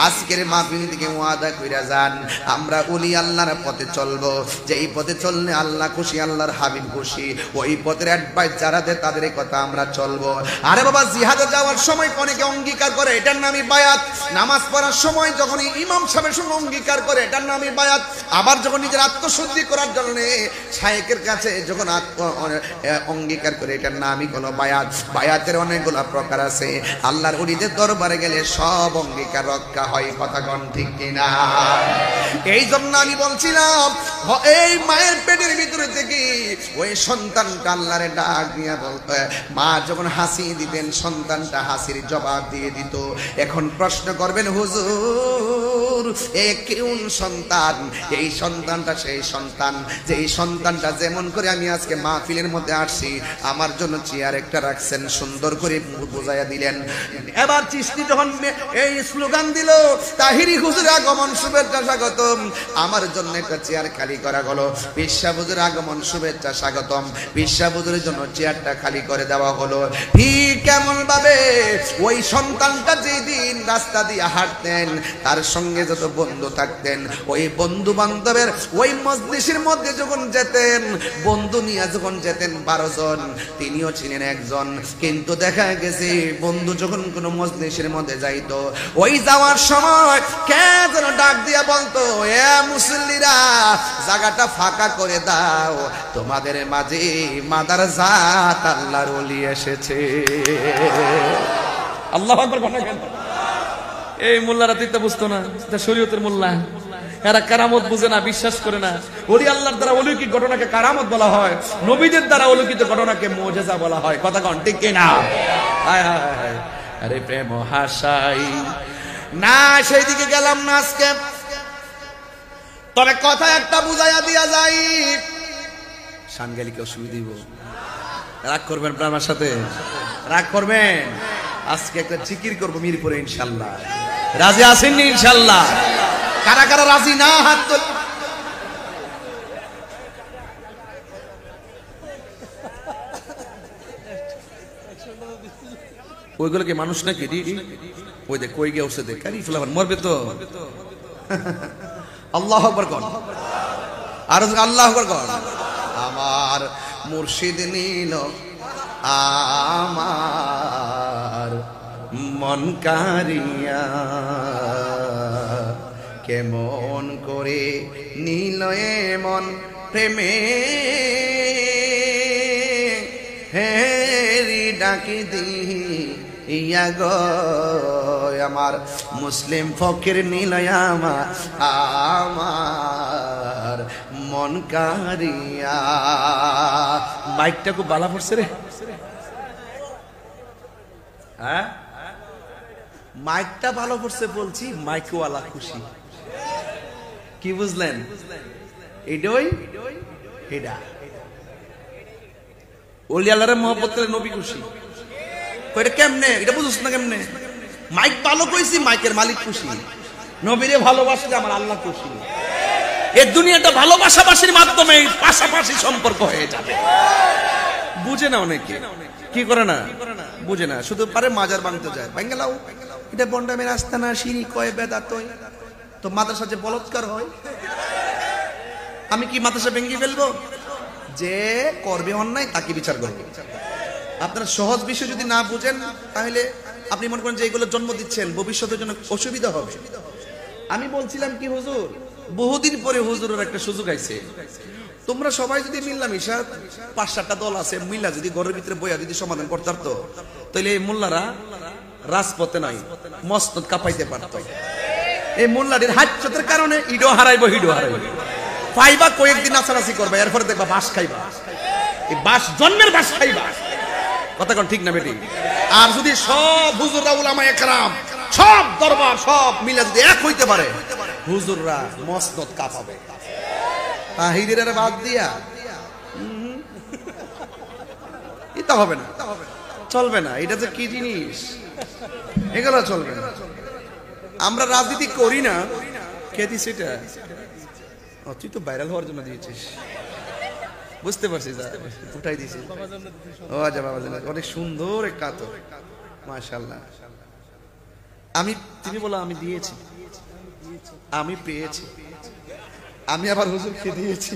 আজকের মাহফিল থেকে ওয়াদা কইরা যান, আমরা ওলি আল্লাহর পথে চলবো। যেই পথে চললে আল্লাহ খুশি, আল্লাহর হাবিব খুশি, ওই পথের অ্যাডভাইস যারা দেয় তাদের কথা আমরা চলবো। আরে বাবা, জিহাদে যাওয়ার সময় অনেকে অঙ্গীকার করে, এটার নামই বায়াত। নামাজ পড়ার সময় যখন ইমাম সাহেবের সঙ্গে অঙ্গীকার করে, এটার নামই বায়াত। আবার যখন নিজের আত্মশুদ্ধি করার জন্য শায়েখের কাছে যখন অঙ্গীকার করে, এটার নামই কোনো বায়াত। বায়াতের অনেকগুলো প্রকার আছে। আল্লাহর ওলিদের দরবারে গেলে সব অঙ্গীকার রক্ষা হয়। কথা কোন ঠিক কিনা? এই জন্য আমি বলছিলাম, এই মায়ের পেটের ভিতরে থেকে ওই সন্তানটা আল্লাহরে ডাক দিয়া বলতো, মা যখন হাসি দিতেন সন্তানটা হাসির জবাব দিয়ে দিত। এখন প্রশ্ন করবেন, হুজুর এ কোন সন্তান? এই সন্তানটা সেই সন্তান, যে এই সন্তানটা যেমন করে আমি আজকে মাহফিলের মধ্যে আসছি, আমার জন্য চেয়ার একটা রাখছেন, সুন্দর করে বোঝাইয়া দিলেন। এবার চিশতি যখন এই স্লোগান দিল, তাহিরি হুজুর আগমন শুভেচ্ছা স্বাগতম, আমার জন্য একটা চেয়ার খালি করা হলো। পিসা হুজুর আগমন শুভেচ্ছা স্বাগতম, পিসা হুজুরের জন্য চেয়ারটা খালি করে দেওয়া হলো। ঠিক কেমন ভাবে ওই সন্তানটা যেদিন রাস্তা দিয়ে হাঁটতেন, তার সঙ্গে যত এত বন্ধু থাকতেন, ওই বন্ধু বান্ধবের ওই মজলিসের মধ্যে যখন যেতেন, বন্ধু নিয়ে যখন যেতেন 12 জন, তিনিও ছিলেন একজন। কিন্তু দেখা গেছে বন্ধু যখন কোনো মজলিসের মধ্যে যাইতো, ওই যাওয়ার সময় কে যেন ডাক দিয়া বলতো, এ মুসল্লিরা জায়গাটা ফাঁকা করে দাও, তোমাদের মাঝে মাদারজাত আল্লাহর ওলি এসেছে। আল্লাহু আকবার বলে কেন? এই মোল্লারা তো বুঝতো না, এটা শরীয়তের মোল্লা, এরা কারামত বুঝে না, বিশ্বাস করে না। ওলি আল্লাহর দ্বারা অলৌকিক ঘটনাকে কারামত বলা হয়, নবীদের দ্বারা অলৌকিক ঘটনাকে মুজিজা বলা হয়। কথা কোন ঠিক কি না? হায় হায় হায়, আরে প্রেম হাসাই না, সেই দিকে গেলাম না আজকে। তবে কথা একটা বুঝাইয়া দিয়া যাই, সানগালিকে অসুবিধা দিব, রাগ করবেন আমার সাথে? রাগ করবেন? আজকে একটা জিকির করবো মিরপুরে ইনশাল্লাহ। রাজি আছেন নি ইনশাল্লাহ? কারা কারা রাজি না হাত তোল। ওইগুলো কি মানুষ নাকি? ওই দেখ কই গিয়ে উঠছে, দেখ কারি ফেলাবার মরবে তো। আল্লাহু আকবার কর, আর আল্লাহু আকবার কর। আমার মুর্শিদ নীল আমার মন কারিয়া, কেমন করে নীল মন প্রেমে হেরি ডাকি দি ইয়া গো, আমার মুসলিম ফকির নীলয়ামা আমার মন কারিয়া। মাইকটা খুব বালা পড়ছে রে। হ্যাঁ, মাইকটা ভালো পড়ছে বলছি, মাইকওয়ালা খুশি। কি বুঝলেন? এডই হেডা ওলি আল্লাহর মহব্বত করে নবী খুশি। কইটা কেমনে? এটা বুঝছ না কেমনে? মাইক ভালো কইছি, মাইকের মালিক খুশি। নবীরে ভালোবাসলে আমার আল্লাহ খুশি। এই দুনিয়াটা ভালোবাসাবাসির মাধ্যমে পাশাপাশি সম্পর্ক হয়ে যাবে। বুঝে না অনেকে, কি করে না বুঝে না, শুধু পারে মাজার ভাঙতে যায়। বাঙ্গালাও এটা বন্ডামের আস্তানা, সিঁড়ি কয় বেদাত তো মাদ্রাসা যে বলৎকার হয়। আমি কি মাদ্রাসা ভেঙে ফেলবো? যে করবে অন্যায় তাকে বিচার করবে। আপনারা সহজ বিষয় যদি না বুঝেন, তাহলে আপনি মনে করেন যে এগুলো জন্ম দিচ্ছেন, ভবিষ্যতের জন্য অসুবিধা হবে। আমি বলছিলাম কি হুজুর, বহুদিন পরে হুজুরের একটা সুযোগ আইছে। তোমরা সবাই যদি মিল্লামিশা 5-7টা দল আছে, মিল্লা যদি ঘরের ভিতরে বইয়া যদি সমাধান করতে পারতো, তাহলে এই মোল্লারা রাজপথে নাই, মসনদ কাঁপাইতে পারতো। এই মোল্লাদের হাজ্জতের কারণে ইডো হারাইবো, হিডো হারাইবো, পাইবা কয়েকদিন নাচানাচি করবা, এরপরে দেখবা বাস খাইবা, এই বাস জন্মের বাস খাইবা। কথা কোন ঠিক না বেটি? আর যদি সব হুজুররা উলামা একরাম সব দরবার সব মিলে যদি এক হইতে পারে, হুজুররা মসনদ কাঁপাবে। তাহিরের বাদ দিয়া এটা হবে না, চলবে না। এটা যে কি জিনিস, এগুলো চলবে না। আমরা রাজনীতি করি না, কে দিস এটা? তুই তো ভাইরাল হওয়ার জন্য দিয়েছিস, বুঝতে পারছিস, উঠাই দিছিস। ও আচ্ছা বাবা, অনেক সুন্দর একটা তো, মাশাআল্লাহ। তুমি বলো আমি দিয়েছি, আমি পেয়েছি, আমি আবার হুজুরকে দিয়েছি।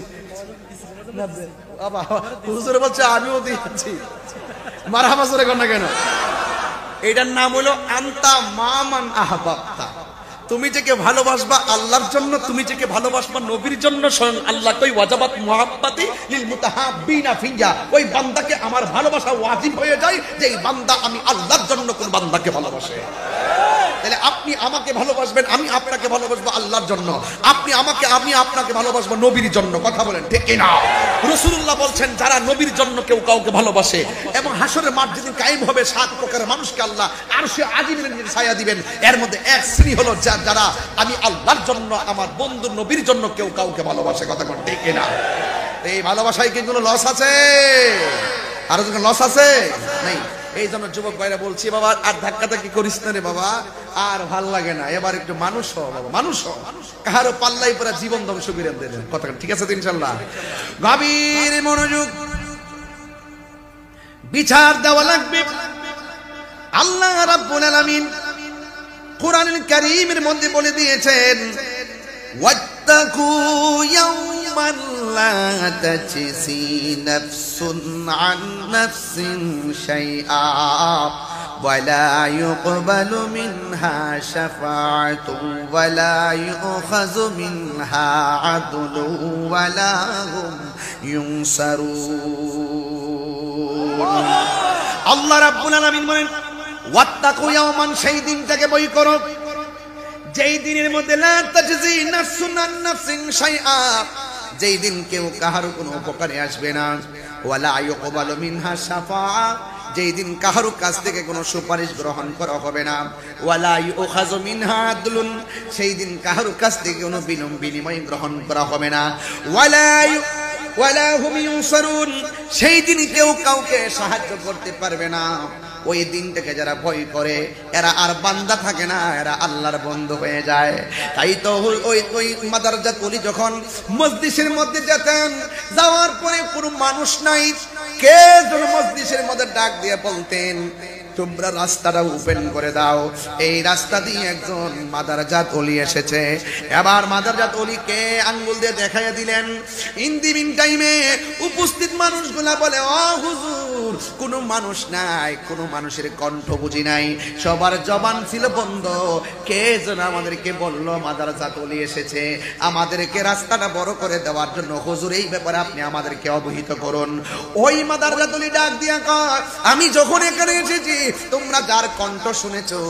হুজুর বলছে আমিও দিয়েছি। মারহাবা জোরে কর না কেন? এটার নাম হলো আনতা মামান আহবাবতা। তুমি যাকে ভালোবাসবা আল্লাহর জন্য, তুমি যাকে ভালোবাসবা নবীর জন্য, স্বয়ং আল্লাহ কই ওয়াজাবাত মুহাব্বাতি লিল মুতাহাব্বিনা ফিয়া, ওই বান্দাকে আমার ভালোবাসা ওয়াজিব হয়ে যায় যে এই বান্দা আমি আল্লাহর জন্য কোন বান্দাকে ভালোবাসে। তাহলে আপনি আমাকে ভালোবাসবেন, আমি আপনাকে ভালোবাসবো আল্লাহর জন্য, আপনি আমাকে, আমি আপনাকে ভালোবাসবো নবীর জন্য। কথা বলেন ঠিক কি না? রাসূলুল্লাহ বলছেন যারা নবীর জন্য কেউ কাউকে ভালোবাসে, এবং হাসরের মাঠ যেদিন কায়েম হবে 7 প্রকারের মানুষকে আল্লাহ আরশে আজিমের নিচে ছায়া দিবেন, এর মধ্যে এক শ্রেণী হলো যারা আমি আল্লাহর জন্য, আমার বন্ধু নবীর জন্য কেউ কাউকে ভালোবাসে। কথা কোন ঠিক কি না? এই ভালোবাসায় কি কোনো লস আছে? আর কোনো লস আছে? নাই। এই জন্য যুবক ভাইরা বলছি, বাবা আর ধাক্কাধাক্কি করিস না রে বাবা, আর ভাল লাগে না, এবার একটু মানুষ হও বাবা, মানুষ হও। কারো পাল্লাই পরে জীবন ধ্বংস করে দেবেন। কথা ঠিক আছে তো ইনশাআল্লাহ? গভীর মনোযোগ, বিচার দেওয়া লাগবে। আল্লাহ রাব্বুল আলামিন কোরআনুল কারীমের মধ্যে বলে দিয়েছেন, ওয়াত্তাকু ইয়াওমান লা তাজসি নাফসুন আন নাফসিন শাইআ ওয়ালা ইউকবালু মিনহা শাফাআতুন ওয়ালা ইউখাযু মিনহা আদলু ওয়ালা হুম ইউনসারুন। আল্লাহ রাব্বুল আলামিন বলেন, ওয়াত্তাকু ইয়াওমান, সেই দিনটাকে ভয় করো যেই দিনের মধ্যে লা তাজজি নাফসুন আন নাফসিন শাইআ, যেই দিন কেউ কাহারও কোনো উপকারে আসবে না, ওয়ালা ইউকবালু মিনহা শাফাআ, যেই দিন কাহারও কাছ থেকে কোনো সুপারিশ গ্রহণ করা হবে না, ওয়ালা ইউখাযু মিনহা আদলুন, সেই দিন কাহারও কাছ থেকে কোনো বিনিময় গ্রহণ করা হবে না, ওয়ালা হুম ইউনসারুন, সেই দিন কেউ কাউকে সাহায্য করতে পারবে না। ওই দিনটাকে যারা ভয় করে এরা আর বান্দা থাকে না, এরা আল্লাহর বন্ধু হয়ে যায়। তাই তো ওই মাদারজাত ওলি যখন মজলিসের মধ্যে যেতেন, যাওয়ার পরে কোনো মানুষ নাই, কে যেন মজলিসের মধ্যে ডাক দিয়ে বলতেন, তোমরা রাস্তাটা ওপেন করে দাও, এই রাস্তা দিয়ে একজন মাদারজাত ওলি এসেছে। এবার মাদারজাত ওলিকে আঙ্গুল দিয়ে দেখাইয়া দিলেন। ইন দি মিন টাইমে উপস্থিত মানুষগুলা বলে, ও হুজুর, কোনো মানুষ নাই, কোনো মানুষের কণ্ঠ বুঝি নাই, সবার জবান ছিল বন্ধ। কে যেন আমাদেরকে বলল মাদারজাত ওলি এসেছে, আমাদেরকে রাস্তাটা বড় করে দেওয়ার জন্য। হুজুর, এই ব্যাপারে আপনি আমাদেরকে অবহিত করুন। ওই মাদারজাত ওলি ডাক দিয়া কয়, আমি যখন এখানে এসেছি, তোমরা যার কণ্ঠ শুনেছো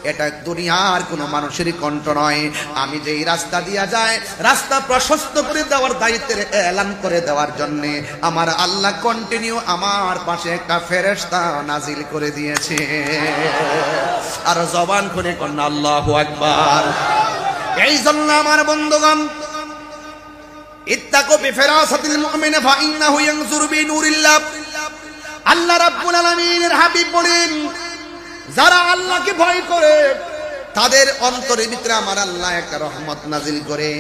এটা দুনিয়ার কোনো মানুষের কণ্ঠ নয়। আমি যেই রাস্তা দিয়া যায়, রাস্তা প্রশস্ত করে দেওয়ার দায়িত্বের এলান করে দেওয়ার জন্য আমার আল্লাহ কন্টিনিউ আমার পাশে একটা ফেরেশতা নাজিল করে দিয়েছে। আর জবান খুলে কোন আল্লাহু আকবার। এই জন্য আমার বন্ধুগণ, ইত্তাকু বিফিরাসাতিল মুমিন ফাইন্নাহু ইয়ানজুরু বিনুরিল্লাহ। আল্লাহ রাব্বুল আলামিনের হাবিব বলেন, যারা আল্লাহকে ভয় করে তাদের অন্তরের ভিতরে আমার আল্লাহ একটা রহমত নাজিল করে।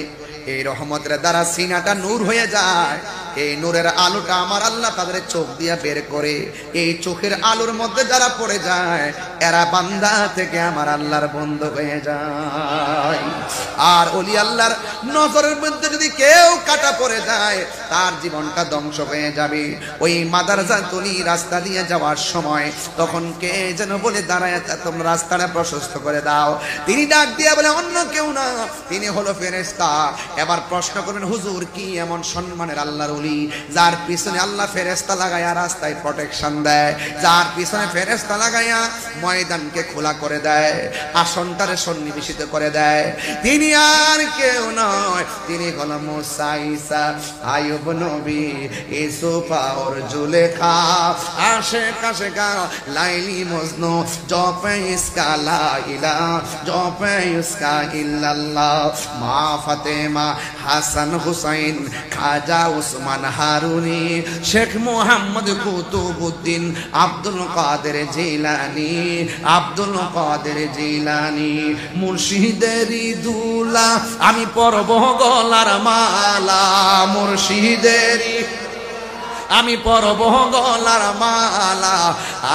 এই রহমতের দ্বারা সিনাটা নূর হয়ে যায়। এই নূরের আলোটা আমার আল্লাহ তাদের চোখ দিয়ে বের করে। এই চোখের আলোর মধ্যে যারা পড়ে যায়, এরা বান্দা থেকে আমার আল্লাহর বন্ধু হয়ে যায়। আর ওলি আল্লাহর নজরের মধ্যে যদি কেউ কাটা পড়ে যায়, তার জীবনটা ধ্বংস হয়ে যাবে। ওই মাদারজাত ওলি রাস্তা দিয়ে যাওয়ার সময় তখন কে যেন বলে, দাঁড়ায়, তোমরা রাস্তাটা প্রশস্ত করে দাও। তিনি ডাক দিয়ে বলে, অন্য কেউ না, তিনি হলো ফেরেশতা। এবার প্রশ্ন করবেন, হুজুর, কি এমন সম্মানের আল্লাহর ওলি যার পিছনে আল্লাহ ফেরেশতা লাগায়া রাস্তায় প্রোটেকশন দেয়, যার পিছনে ফেরেশতা লাগায়া ময়দানকে খোলা করে দেয়, আসনটারে সন্নিবেশিত করে দেয়? তিনি আর কেউ নয়, তিনি হলো মুসা, ঈসা, আইয়ুব নবী, ইউসুফ আর জুলেখা, আশিক আশিকা, লাইলি মজনু, জপে ইসকা লা ইলাহা, জপে ইসকা ইল্লাল্লাহ, মা ফাতেমা, হাসান হুসাইন, খাজা উসমান হারুনি, শেখ মুহাম্মদ কুতুবউদ্দিন, আব্দুল কাদের জিলানী, আব্দুল কাদের জিলানী, মুর্শিদেরি দুলা, আমি পরব গলার মালা, মুর্শিদেরি আমি পরব গলার মালা,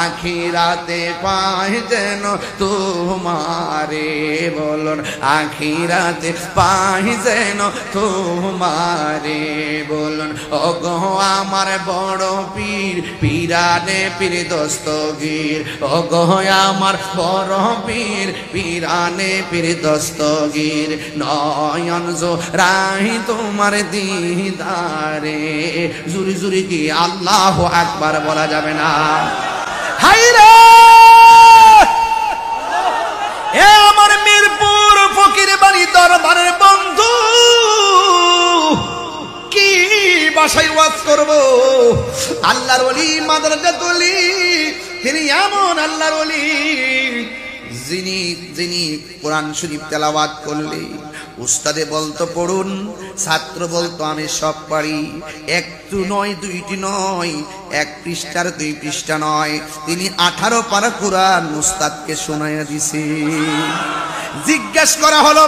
আখিরাতে পাই যেন তোমারে, বলুন, আখিরাতে পাই যেন তোমারে, বলুন। ও গো আমার বড় পীর, পীরানে পীর দস্তগীর, ও গো আমার বড় পীর, পীরানে পীর দস্তগীর, নয়ন জোড়াই তোমার দিদারে। জুরি জুরি কি আল্লাহু আকবার বলা যাবে না? হায়রে, এ আমার মিরপুর ফকির বাড়ি দরবারের বন্ধু, কি ভাষায় ওয়াজ করব? আল্লাহর ওলি মাদারজাত ওলি, তিনি এমন আল্লাহর ওলি যিনি কোরআন শরীফ তেলাওয়াত করলে উস্তাদে বলতো পড়ুন, ছাত্র বলতো আমি সব পারি। একটু নয়, দুইটি নয়, এক পৃষ্ঠার 2 পৃষ্ঠা নয়, তিনি 18 পারা কোরআন উস্তাদকে শোনাইয়া দিছে। জিজ্ঞেস করা হলো,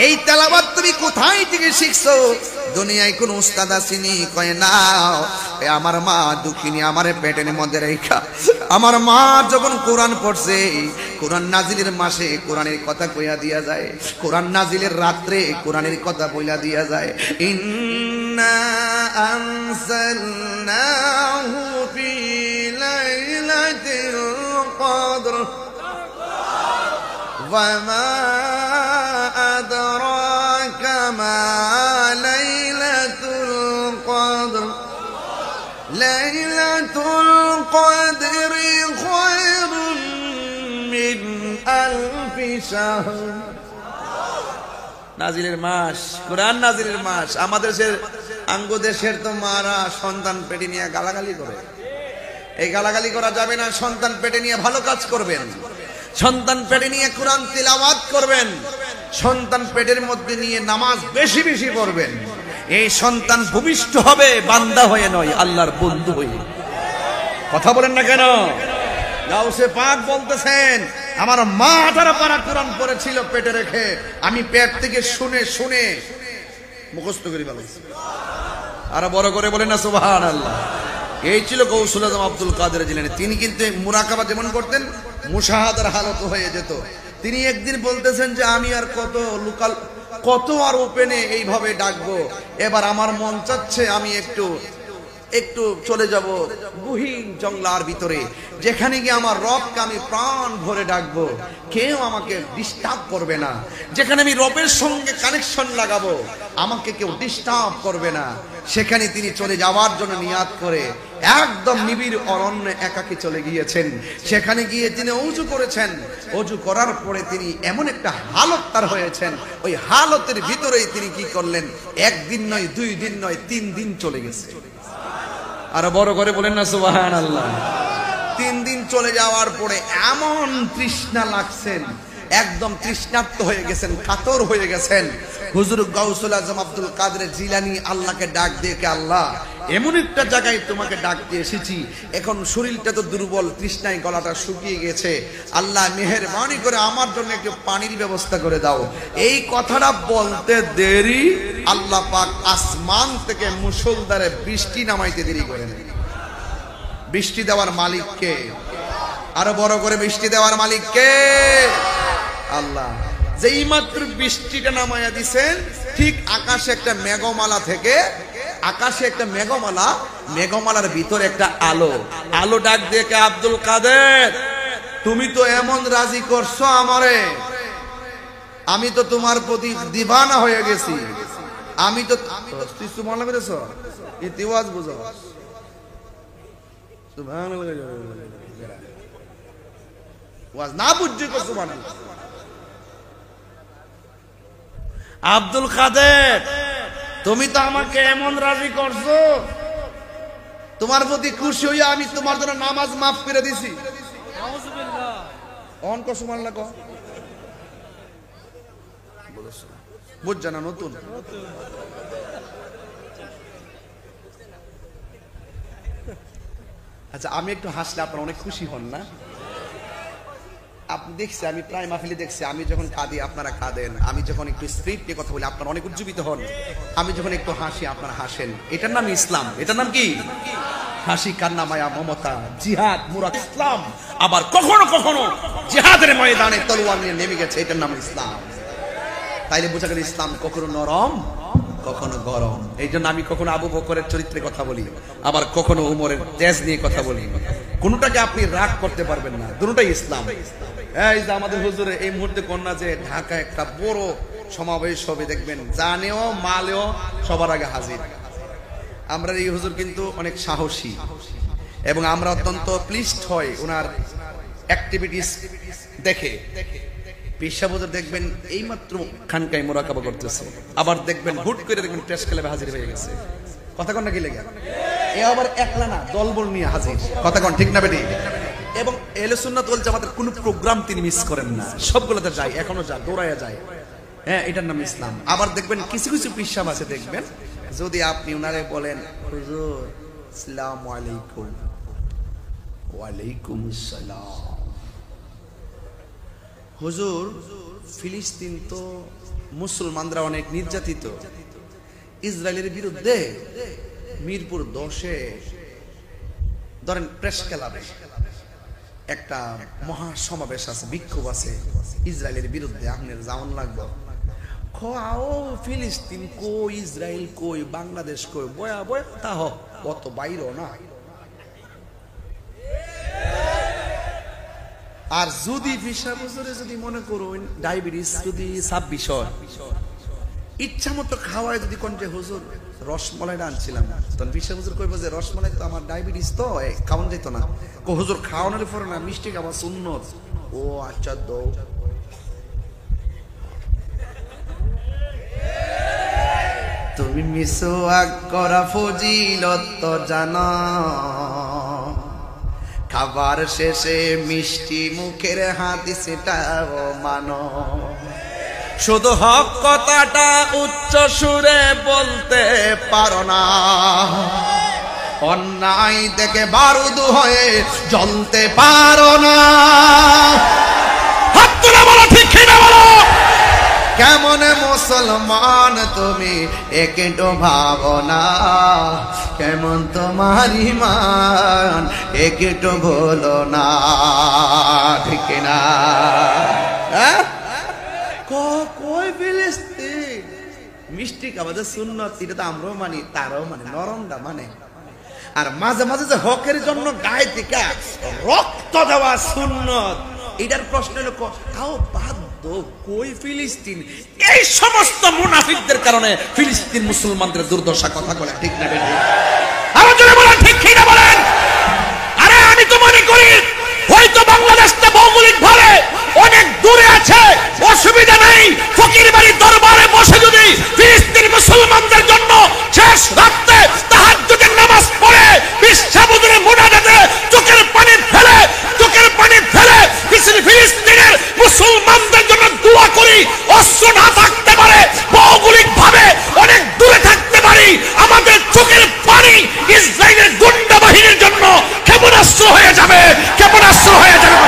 এই তেলাওয়াত তুমি কোথায় থেকে শিখছো? দুনিয়ায় কোন উস্তাদ আসেনি? কয় না, আমার মা দুঃখিনী, আমার পেটের মধ্যে রেখা আমার মা যখন কোরআন পড়ছে, কোরআন নাজিলের মাসে কোরআনের কথা কইয়া দিয়া যায়, কোরআন নাজিলের রাত্রে কোরআনের কথা বইলা দিয়া যায়। ইন্না আনসালনাহু ফি লাইলাতিল কদর ওয়া মা আদরাকা মা লাইলাতুল কদর লাইলাতুল কদরি খায়রুম মিন আলফি শাহর। নাজিলের মাস, কোরআন নাজিলের মাস। আমাদের দেশের আঙ্গ দেশের তো মারা সন্তান পেটে নিয়ে গালাগালি করে। এই গালাগালি করা যাবে না। সন্তান পেটে নিয়ে ভালো কাজ করবেন, সন্তান পেটে নিয়ে কোরআন তিলাওয়াত করবেন, সন্তান পেটের মধ্যে নিয়ে নামাজ বেশি বেশি পড়বেন। এই সন্তান ভূমিষ্ঠ হবে বান্দা হয়ে নয়, আল্লাহর বন্ধু হয়ে। কথা বলেন না কেন? গাউসে পাক বলতেছেন, আমার মা 18 পারা কোরআন পড়েছিল পেটে রেখে, আমি পেট থেকে শুনে শুনে মুখস্থ করে ফেলেছি। আর বড় করে বলেন না সুবহানাল্লাহ। এই ছিল গৌসুল আজম আব্দুল কাদের জিলানী। তিনি কিন্তু মুরাকাবা যেমন করতেন, মুশাহাদার হালত হয়ে যেত। তিনি একদিন বলতেছেন যে আমি আর কত আর ওপেনে এইভাবে ডাকবো, এবার আমার মন চাচ্ছে আমি একটু চলে যাব গহীন জঙ্গলার ভিতরে, যেখানে গিয়ে আমার রবকে আমি প্রাণ ভরে ডাকবো, কেউ আমাকে ডিস্টার্ব করবে না, যেখানে আমি রবের সঙ্গে কানেকশন লাগাবো, আমাকে কেউ ডিস্টার্ব করবে না। সেখানে তিনি চলে যাওয়ার জন্য নিয়াত করে একদম নিবিড় অরণ্যে একাকী চলে গিয়েছেন। সেখানে গিয়ে তিনি ওযু করেছেন। ওযু করার পরে তিনি এমন একটা হালত তার হয়েছেন, ওই হালতের ভিতরেই তিনি কি করলেন, একদিন নয়, 2 দিন নয়, 3 দিন চলে গেছে। আর বড় করে বলেন না সুবহানাল্লাহ। 3 দিন চলে যাওয়ার পরে এমন তৃষ্ণা লাগছেন, একদম তৃষ্ণার্ত হয়ে গেছেন, কাতর হয়ে গেছেন। হুজুর গাউসুল আজম আব্দুল কাদের জিলানী আল্লাহকে ডাক দিয়ে, আল্লাহ এমন একটা জায়গায় তোমাকে ডাকতে এসেছি, এখন শরীরটা তো দুর্বল, তৃষ্ণায় গলাটা শুকিয়ে গেছে, আল্লাহ মেহেরবানি করে আমার জন্য একটু পানির ব্যবস্থা করে দাও। এই কথাটা বলতে দেরি, আল্লাহ পাক আসমান থেকে মুষলধারে বৃষ্টি নামাইতে দেরি করেন। বৃষ্টি দেওয়ার মালিক কে? আরো বড় করে, বৃষ্টি দেওয়ার মালিক কে? আল্লাহ। যেই মাত্র বৃষ্টিটা নামাইয়া দিছেন, ঠিক আকাশে একটা মেঘমালা থেকে, আকাশে একটা মেঘমালার ভিতরে একটা আলো ডাক দিয়ে, আব্দুল কাদের তুমি তো এমন রাজি করছো আমারে, আমি তো তোমার প্রতি দিবানা হয়ে গেছি, আমি তো সুবহানাল্লাহ করেছো, ইতিওয়াজ বুঝো সুবহানাল্লাহ, ওয়াজ না বুঝছি তো সুবহানাল্লাহ। আব্দুল কাদের তুমি তো আমাকে এমন রাজি করছো, তোমার প্রতি খুশি হইয়া আমি তোমার জন্য নামাজ মাফ করে দিছি। অন কো সুবহানাল্লাহ কো, বুঝ জানা নতুন। আচ্ছা, আমি একটু হাসলে আপনারা অনেক খুশি হন না? আপনি দেখছি, আমি প্রায় মাহফিলে দেখছি, আমি যখন কাঁদি আপনারা কাঁদেন, আমি যখন একটু স্পিরিট নিয়ে কথা বলি আপনারা অনেক উজ্জীবিত হন, আমি যখন একটু হাসি আপনারা হাসেন। এটার নাম ইসলাম। এটার নাম কি? হাসি, কান্না, মায়া, মমতা, জিহাদ, মুরাদ, ইসলাম। আবার কখনো কখনো জিহাদের ময়দানে তলোয়ার নিয়ে নেমে গেছে, এটার নাম ইসলাম। তাইলে বোঝা গেল ইসলাম কখনো নরম, কখনো গরম। এই জন্য আমি কখনো আবু বকরের চরিত্রে কথা বলি, আবার কখনো উমরের তেজ নিয়ে কথা বলি। কোনটাকে আপনি রাগ করতে পারবেন না, দুটোটাই ইসলাম। এই যে আমাদের হুজুরে এই মুহূর্তে কন্যা যে ঢাকা একটা বড় সমাবেশ হবে, দেখবেন জানেও মালেও সবার আগে হাজির। আমরা এই হুজুর কিন্তু অনেক সাহসী এবং আমরা অত্যন্ত প্লিজড হই ওনার অ্যাক্টিভিটিস দেখে। পেশাবুজুর দেখবেন এইমাত্র খানকায় মোরাকাবা করতেছে, আবার দেখবেন হুট করে দেখবেন প্রেস ক্লাবে হাজির হয়ে গেছে। কথা কন না কি লেগে? এ আবার একলা না, দলবল নিয়ে হাজির। কথা কন ঠিক না বেটি? এবং আহলে সুন্নাত ওয়াল জামাতের কোন প্রোগ্রাম তিনি মিস করেন না, সবগুলোতে যায়, এখনো যায়, দৌড়াইয়া যায়। হ্যাঁ, এটার নাম ইসলাম। আবার দেখবেন কিছু কিছু পেশাব আছে, দেখবেন যদি আপনি ওনারে বলেন হুজুর আসসালামু আলাইকুম, ওয়ালাইকুম আসসালাম, হুজুর ফিলিস্তিন তো মুসলমানরা অনেক নির্যাতিত, ইসরায়েলের বিরুদ্ধে মিরপুর 10-এ ধরেন প্রেস ক্লাবে একটা মহা সমাবেশ আছে, বিক্ষোভ আছে ইসরায়েলের বিরুদ্ধে, আপনার যাওয়ান লাগবে। খাও ফিলিস্তিন কই, ইসরায়েল কই, বাংলাদেশ কই, বয়া বয়া তা হোক, অত বাইরও না। আর যদি 20 বছরে যদি মনে করুন ডায়াবেটিস যদি 26 হয়, ইচ্ছা মতো খাওয়ায় যদি কোনটা হুজুর রসমলাইটা আনছিলাম, তখন 20 বছর কইব যে রসমলাই তো আমার ডায়াবেটিস তো খাওয়ান যেত না, হুজুর খাওয়ানোর পরে না মিষ্টি খাওয়া সুন্নত। ও আচ্ছা দৌ তুমি মিসওয়াক করা ফজিলত তো জানা, খাবার শেষে মিষ্টি মুখের হাদিসটাও মানো। শুধু হক কথাটা উচ্চ সুরে বলতে পারো না, অন্যায় থেকে বারুদ হয়ে জ্বলতে পারো না। হাত তুলে বলো ঠিক কিনা বলো। কেমন মুসলমান তুমি একটু ভাবো না, কেমন তোমার ঈমান একটু বলো না, ঠিক না? কই ফিলিস্তিন মিষ্টি খাওয়া যে সুন্নত, এটা তো আমরাও মানি, তারাও মানে নরমটা মানে। আর মাঝে মাঝে যে হকের জন্য গায়ে থেকে রক্ত দেওয়া সুন্নত, এটার প্রশ্ন হলো তাও বাধ্য কই ফিলিস্তিন। এই সমস্ত মুনাফিকদের কারণে ফিলিস্তিন মুসলমানদের দুর্দশা কথা বলে, ঠিক না বেঠিক? আরো জোরে বলেন ঠিক কি না বলেন। আরে আমি তো মনে করি হয়তো বাংলাদেশটা ভৌগোলিক ভাবে অনেক দূরে আছে, অসুবিধা নাই। ফকির বাড়ির দরবারে বসে যদি ফিলিস্তিন মুসলমানদের জন্য শেষ রাতে তাহাজ্জুদের নামাজ পড়ে বিশ্বাবুদের মুনাজাতে চোখের পানি ফেলে ফিলিস্তিনের মুসলমানদের জন্য দোয়া করি, অস্ত্র না থাকতে পারে, ভৌগোলিক ভাবে অনেক দূরে থাকতে পারি, আমাদের চোখের পানি ইসরায়েলের গুন্ডা বাহিনীর জন্য ক্ষেপণাস্ত্র হয়ে যাবে, ক্ষেপণাস্ত্র হয়ে যাবে।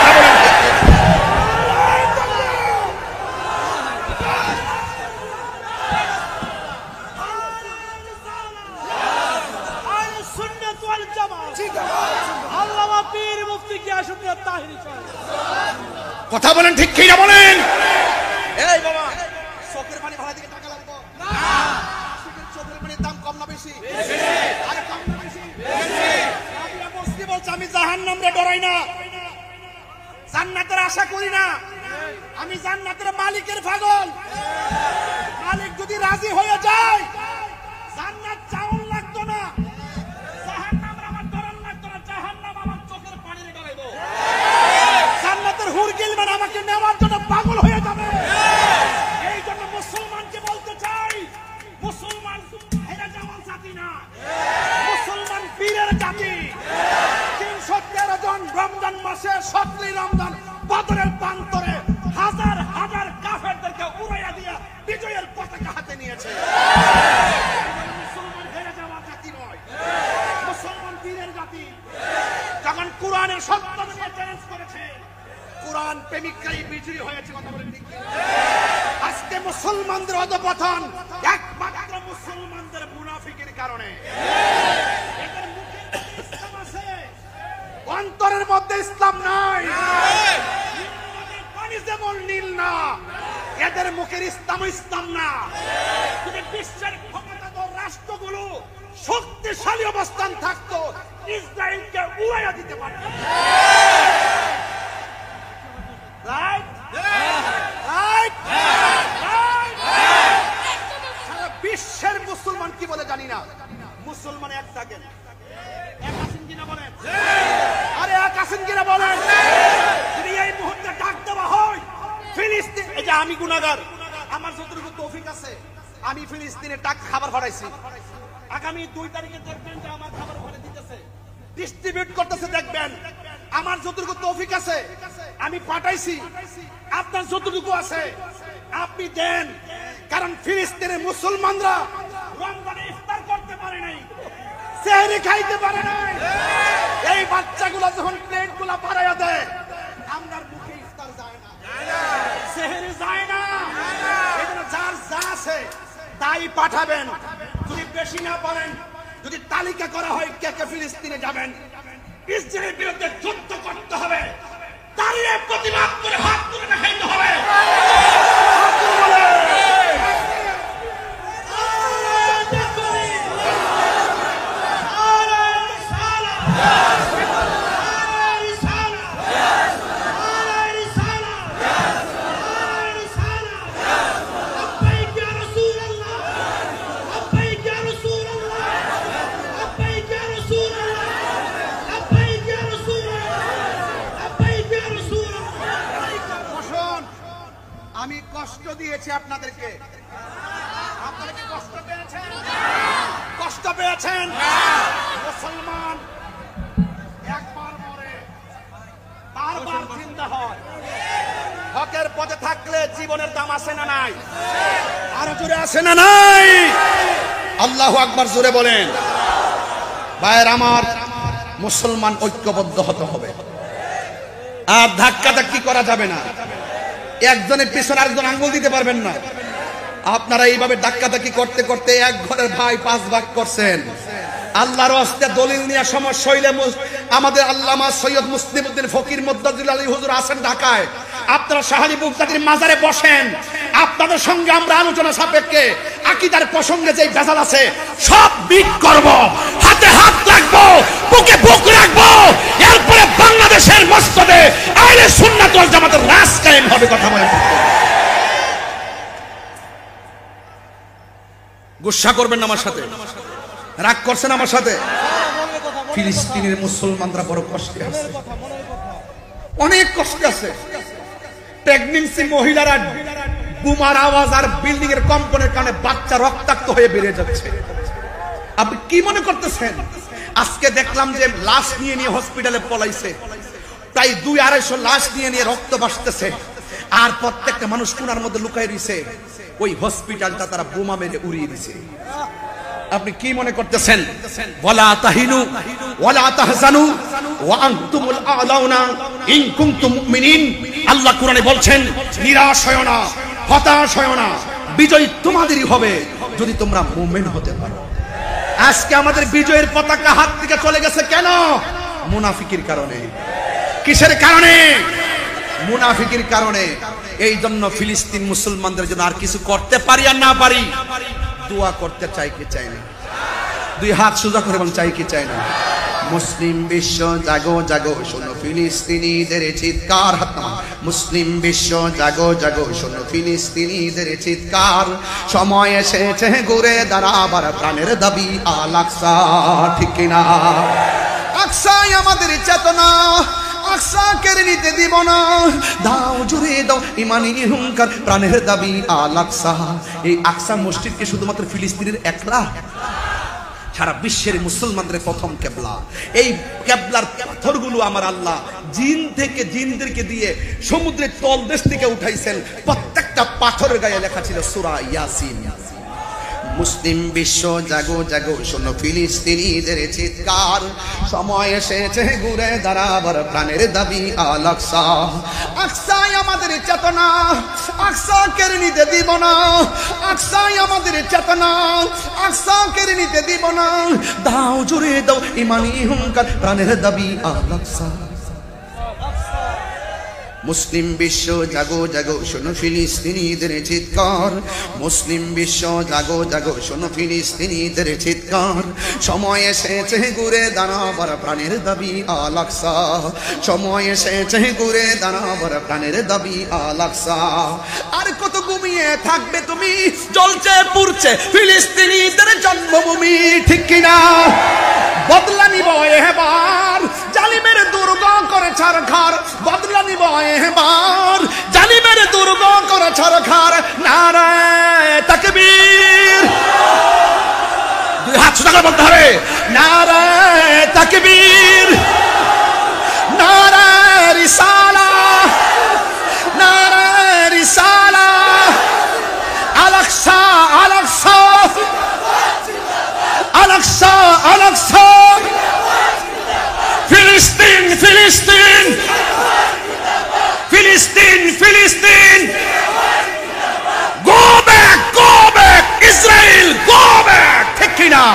কথা বলেন কথা বলেন ঠিক কি না বলেন। এই বাবা চোখের পানি ভাড়া দিকে টাকা লাগবে না, চোখের পানির দাম কম না বেশি? আরে কম না বেশি? আমি মুসলিম বলছি, আমি জাহান্নামরে ডরাই না, জান্নাতের আশা করি না, আমি জান্নাতের মালিকের পাগল। মালিক যদি রাজি হয়ে যায় জান্নাত চাউন লাগতো না, জাহান্নামরে আমার ডরান লাগতো না, জাহান্নাম আমার চোখের পানির ডরাইবো। জান্নাতের হুর গিলমান আমাকে নেওয়ার জন্য পাগল হয়ে যাবে। এই জন্য মুসলমানকে বলতে চাই, মুসলমান হেরে যাওয়ার জাতি না, মুসলমান বীরের জাতি। 313 জন রমজান মাসে 17 রমজান বদরের প্রান্তরে হাজার হাজার কাফেরদেরকে উড়াইয়া দিয়া বিজয়ের পতাকা হাতে নিয়েছে। মুসলমান হেরে যাওয়ার জাতি নয়, মুসলমান বীরের জাতি। যখন কোরআনের সত্যকে চ্যালেঞ্জ করেছে, কোরআন প্রেমিকরাই বিজয়ী হয়েছে। কথা বলেন ঠিক কি? আজকে মুসলমানদের অধঃপতন একমাত্র মুসলমানদের মুনাফিকের কারণে। এদের মুখের মধ্যে ইসলাম আছে, অন্তরের মধ্যে ইসলাম নাই। পানি যেমন নীল না, এদের মুখের ইসলাম ইসলাম না। যদি বিশ্বের ক্ষমতাধর রাষ্ট্রগুলো শক্তিশালী অবস্থান থাকতো, ইসরায়েলকে উড়াইয়া দিতে পারত। বিশ্বের মুসলমান কি বলে জানি না, মুসলমান এক থাকেন, এক আছেন কিনা বলেন? আরে এক আছেন কিনা বলেন? যদি এই মুহূর্তে ডাক দেওয়া হয় ফিলিস্তিন, এই যে আমি গুনাহগার, আমার যতটুকু তৌফিক আছে আমি ফিলিস্তিনের টাকা খাবার পাঠাইছি। আগামী 2 তারিখে দেখবেন যে আমার খাবার ওখানে দিতেছে, ডিস্ট্রিবিউট করতেছে, দেখবেন। আমার যতটুকু তৌফিক আছে আমি পাঠাইছি, আপনার যতটুকু আছে আপনি দেন। কারণ ফিলিস্তিনের মুসলমানরা রমজানে ইফতার করতে পারে নাই, সেহরি খাইতে পারে নাই। এই বাচ্চাগুলো যখন প্লেটগুলো বাড়াইয়া দেয়, আমরার মুখে ইফতার যায় না, সেহরি যায় না। এজন্য যার যা আছে তাই পাঠাবেন। যদি বেশি না পারেন, যদি তালিকা করা হয় কে কে ফিলিস্তিনে যাবেন, ইসরায়েলের বিরুদ্ধে যুদ্ধ করতে হবে, দাঁড়িয়ে প্রতিবাদ করে হাত তুলে দেখাইতে হবে। আমি কষ্ট দিয়েছি আপনাদেরকে, আপনারা কি কষ্ট পেয়েছেন? কষ্ট পেয়েছেন? মুসলমান একবার মরে বারবার জিন্দা হয়। হকের পথে থাকলে জীবনের দাম আছে না নাই? আরো জোরে আছে না নাই? আল্লাহু আকবার জোরে বলেন। ভাইয়ের আমার, মুসলমান ঐক্যবদ্ধ হতে হবে, আর ধাক্কা ধাক্কি করা যাবে না। একজনের পিছনে আরেকজন আঙ্গুল দিতে পারবেন না। আপনারা এইভাবে ধাক্কাধাক্কি করতে করতে এক ঘরের ভাই 5 ভাগ করছেন। আল্লাহর রাস্তায় দলিল নিয়ে সমস্যা হইলে আমাদের আল্লামা সৈয়দ মুসলিমউদ্দিন ফকির মুদ্দাজিল আলী হুজুর আছেন ঢাকায়, আপনারা শাহালি বুগদাদির মাজারে বসেন, আপনাদের সঙ্গে আমরা আলোচনা সাপেক্ষে আকীদার প্রসঙ্গে যে ভেজাল আছে সব বিট করব, হাতে হাত রাখবো, বুকে বুক রাখবো। এরপরে বাংলাদেশের মসজিদে আহলে সুন্নাত ওয়াল জামাতের রাজ কায়েম হবে। কথা বলেন, গুসা করবেন না আমার সাথে, রাগ করছেন আমার সাথে। ফিলিস্তিনের মুসলমানরা বড় কষ্টে আছে, অনেক কষ্টে আছে। প্রেগন্যান্সি মহিলারা বোমার আওয়াজ আর বিল্ডিং এর কম্পনের কারণে বাচ্চা রক্তাক্ত হয়ে বেড়ে যাচ্ছে। আপনি কি মনে করতেছেন? আজকে দেখলাম যে লাশ নিয়ে নিয়ে হসপিটালে পলাইছে, প্রায় 200-250 লাশ নিয়ে নিয়ে রক্ত ভাসতেছে, আর প্রত্যেকটা মানুষ কোনার মধ্যে লুকাই রয়েছে। ওই হসপিটালটা তারা বোমা মেরে উড়িয়ে দিছে। আপনি কি মনে করতেছেন? ওয়ালা তাহিনু ওয়ালা তাহজানু ওয়া আনতুমুল আ'লাউনা ইন কুনতুম মুমিনিন। আল্লাহ কোরআনে বলছেন, নিরাশ হয়ো না, হতাশ হয়ো না, বিজয় তোমাদেরই হবে যদি তোমরা মুমিন হতে পারো। আজকে আমাদের বিজয়ের পতাকা হাত থেকে চলে গেছে কেন? মুনাফিকির কারণে। কিসের কারণে? মুনাফিকির কারণে। এই জন্য ফিলিস্তিন মুসলমানদের জন্য আর কিছু করতে পারি আর না পারি, দোয়া করতে চাই কি চাই না? 2 হাত সোজা করে বল, চাই কি চাই না? মুসলিম বিশ্ব জাগো জাগো, শোনো ফিলিস্তিনিদের চিৎকার। হাত নামান। মুসলিম বিশ্ব জাগো জাগো, শোনো ফিলিস্তিনিদের চিৎকার। সময় এসেছে ঘুরে দাঁড়াবার, প্রাণের দাবি আল আকসা। ঠিক কিনা? আকসাই আমাদের চেতনা, আকসা কেড়ে নিতে দিব না। দাও জুড়ে দাও ইমানি হুঙ্কার, প্রাণের দাবি আল আকসা। এই আকসা মসজিদকে শুধুমাত্র ফিলিস্তিনের একলা, সারা বিশ্বের মুসলমানদের প্রথম কেবলা। এই কেবলার পাথরগুলো আমার আল্লাহ জিনদেরকে দিয়ে সমুদ্রের তলদেশ থেকে উঠাইছেন। প্রত্যেকটা পাথরের গায়ে লেখা ছিল সূরা ইয়াসিন। মুসলিম বিশ্ব জাগো জাগো, শোনো ফিলিস্তিনিদের চিৎকার। সময় এসেছে ঘুরে দাঁড়াবার, প্রাণের দাবি আল আকসা। আকসাই আমাদের চেতনা, আকসা কেড়ে নিতে দিব না। আকসাই আমাদের চেতনা, আকসা কেড়ে নিতে দিব না। দাও জুড়ে দাও ইমানি হুঙ্কার, প্রাণের দাবি আল আকসা। মুসলিম বিশ্ব জাগো জাগো, শোনো ফিলিস্তিনিদের চিৎকার। মুসলিম বিশ্ব জাগো জাগো, শোনো ফিলিস্তিনিদের চিৎকার। সময় এসেছে ঘুরে দাঁড়াবার, প্রাণের দাবি আল আকসা। সময় এসেছে ঘুরে দাঁড়াবার, প্রাণের দাবি আল আকসা। আর কত ঘুমিয়ে থাকবে তুমি? জ্বলছে পুড়ছে ফিলিস্তিনিদের জন্মভূমি। ঠিক কিনা? বদলা নিব এবার, জালিমের দুর্গ করে ছারখার। বদলা নিব এবার, জালিমের দুর্গ করে ছারখার। নারায়ে তাকবীর। 2 হাত সোজা করে বলতে হবে, নারায়ে তাকবীর, নারায়ে রিসালাহ, নারায়ে রিসালাহ। আল আকসা আল আকসা আল আকসা আল আকসা। ফিলিস্তিন ফিলিস্তিন ফিলিস্তিন ফিলিস্তিন। Go back Israel, go back. ঠিক কিনা?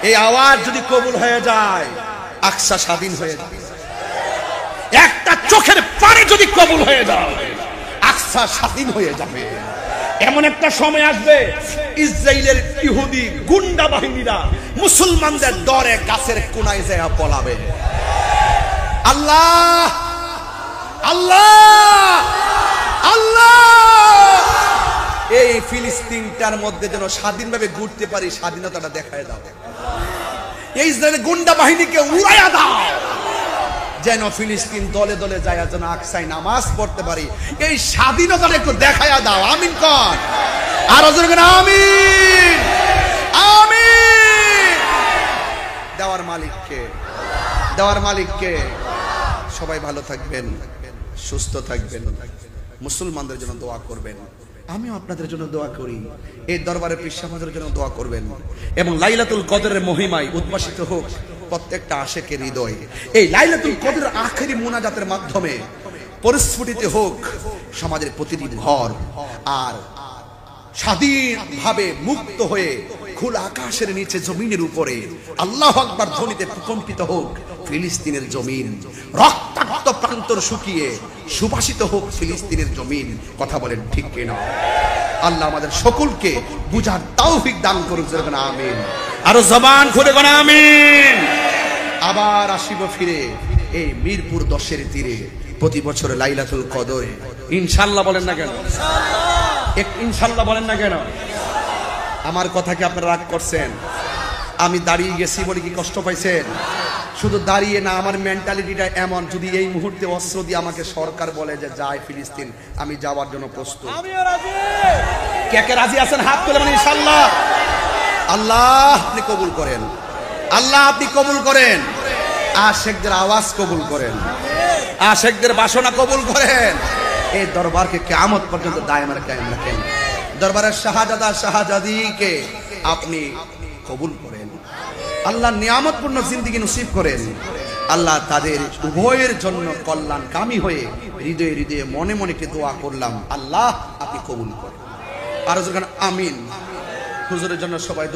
এই আওয়াজ যদি কবুল হয়ে যায়, আকসা স্বাধীন হয়ে যাবে। একটা চোখের পানি যদি কবুল হয়ে যায়, আকসা স্বাধীন হয়ে যাবে। এমন একটা সময় আসবে ইসরায়েলের ইহুদি গুন্ডা বাহিনীরা মুসলমানদের ডরে গাছের কোনায় যায় পলাবে। আল্লাহ আল্লাহ আল্লাহ, এই ফিলিস্তিনটার মধ্যে যেন স্বাধীনভাবে ঘুরতে পারি, স্বাধীনতাটা দেখায় দাও। এই ইসরায়েলের গুন্ডা বাহিনীকে উড়াইয়া দাও, যেন ফিলিস্তিন দলে দলে যায়, যেন আকসায় নামাজ পড়তে পারি। এই স্বাধীনতাটা একটু দেখাইয়া দাও। আমিন কর, আর আমিন আমিন। দেওয়ার মালিককে, দেওয়ার মালিককে। সবাই ভালো থাকবেন, সুস্থ থাকবেন, মুসলমানদের জন্য দোয়া করবেন। আমিও আপনাদের জন্য দোয়া করি, এই দরবারে পীর সাহেবদের জন্য দোয়া করবেন, এবং লাইলাতুল কদরের মহিমায় উদ্ভাসিত হোক প্রত্যেকটা আশিকের হৃদয়। এই লাইলাতুল কদরের আখেরি মুনাজাতের মাধ্যমে পরিস্ফুটিত হোক সমাজের প্রতিটি ঘর, আর স্বাধীনভাবে মুক্ত হয়ে খোলা আকাশের নিচে জমিনের উপরে আল্লাহু আকবার ধ্বনিতে প্রকম্পিত হোক ফিলিস্তিনের জমিন। রক্তাক্ত প্রান্তর শুকিয়ে সুবাসিত হোক ফিলিস্তিনের জমিন। কথা বলেন ঠিক কিনা? আল্লাহ আমাদের সকলকে বুঝার তৌফিক দান করুন। আমিন। আরো জবান খুলে বলেন আমিন। আবার আসিব ফিরে এই মিরপুর 10-এর তীরে প্রতি বছর লাইলাতুল কদরে। ইনশাআল্লাহ বলেন না কেন? ইনশাআল্লাহ বলেন না কেন? আমার কথা কি আপনারা রাগ করছেন? আমি দাঁড়িয়ে গেছি বলে কি কষ্ট পাইছেন? শুধু দাঁড়িয়ে না, আমার মেন্টালিটিটা এমন, যদি এই মুহূর্তে অস্ত্র দিয়ে আমাকে সরকার বলে যে যায় ফিলিস্তিন, আমি যাওয়ার জন্য প্রস্তুত। কে কে রাজি আছেন? হাত তুলে ইনশাআল্লাহ। আল্লাহ আপনি কবুল করেন, আল্লাহ আপনি কবুল করেন। আশিকদের আওয়াজ কবুল করেন, আশিকদের বাসনা কবুল করেন। এই দরবারকে কিয়ামত পর্যন্ত দায়েমার কায়েম রাখেন। দরবারের শাহজাদা শাহজাদিকে আপনি কবুল করেন। আল্লাহ নিয়ামতপূর্ণ জিন্দেগি নসিব করেন। আল্লাহ তাদের উভয়ের জন্য কল্যাণকামী হয়ে হৃদয়ে হৃদয়ে মনে মনে কে দোয়া করলাম, আল্লাহ আপনি কবুল করেন। আর যখন আমিন। হুজুরের জন্য সবাই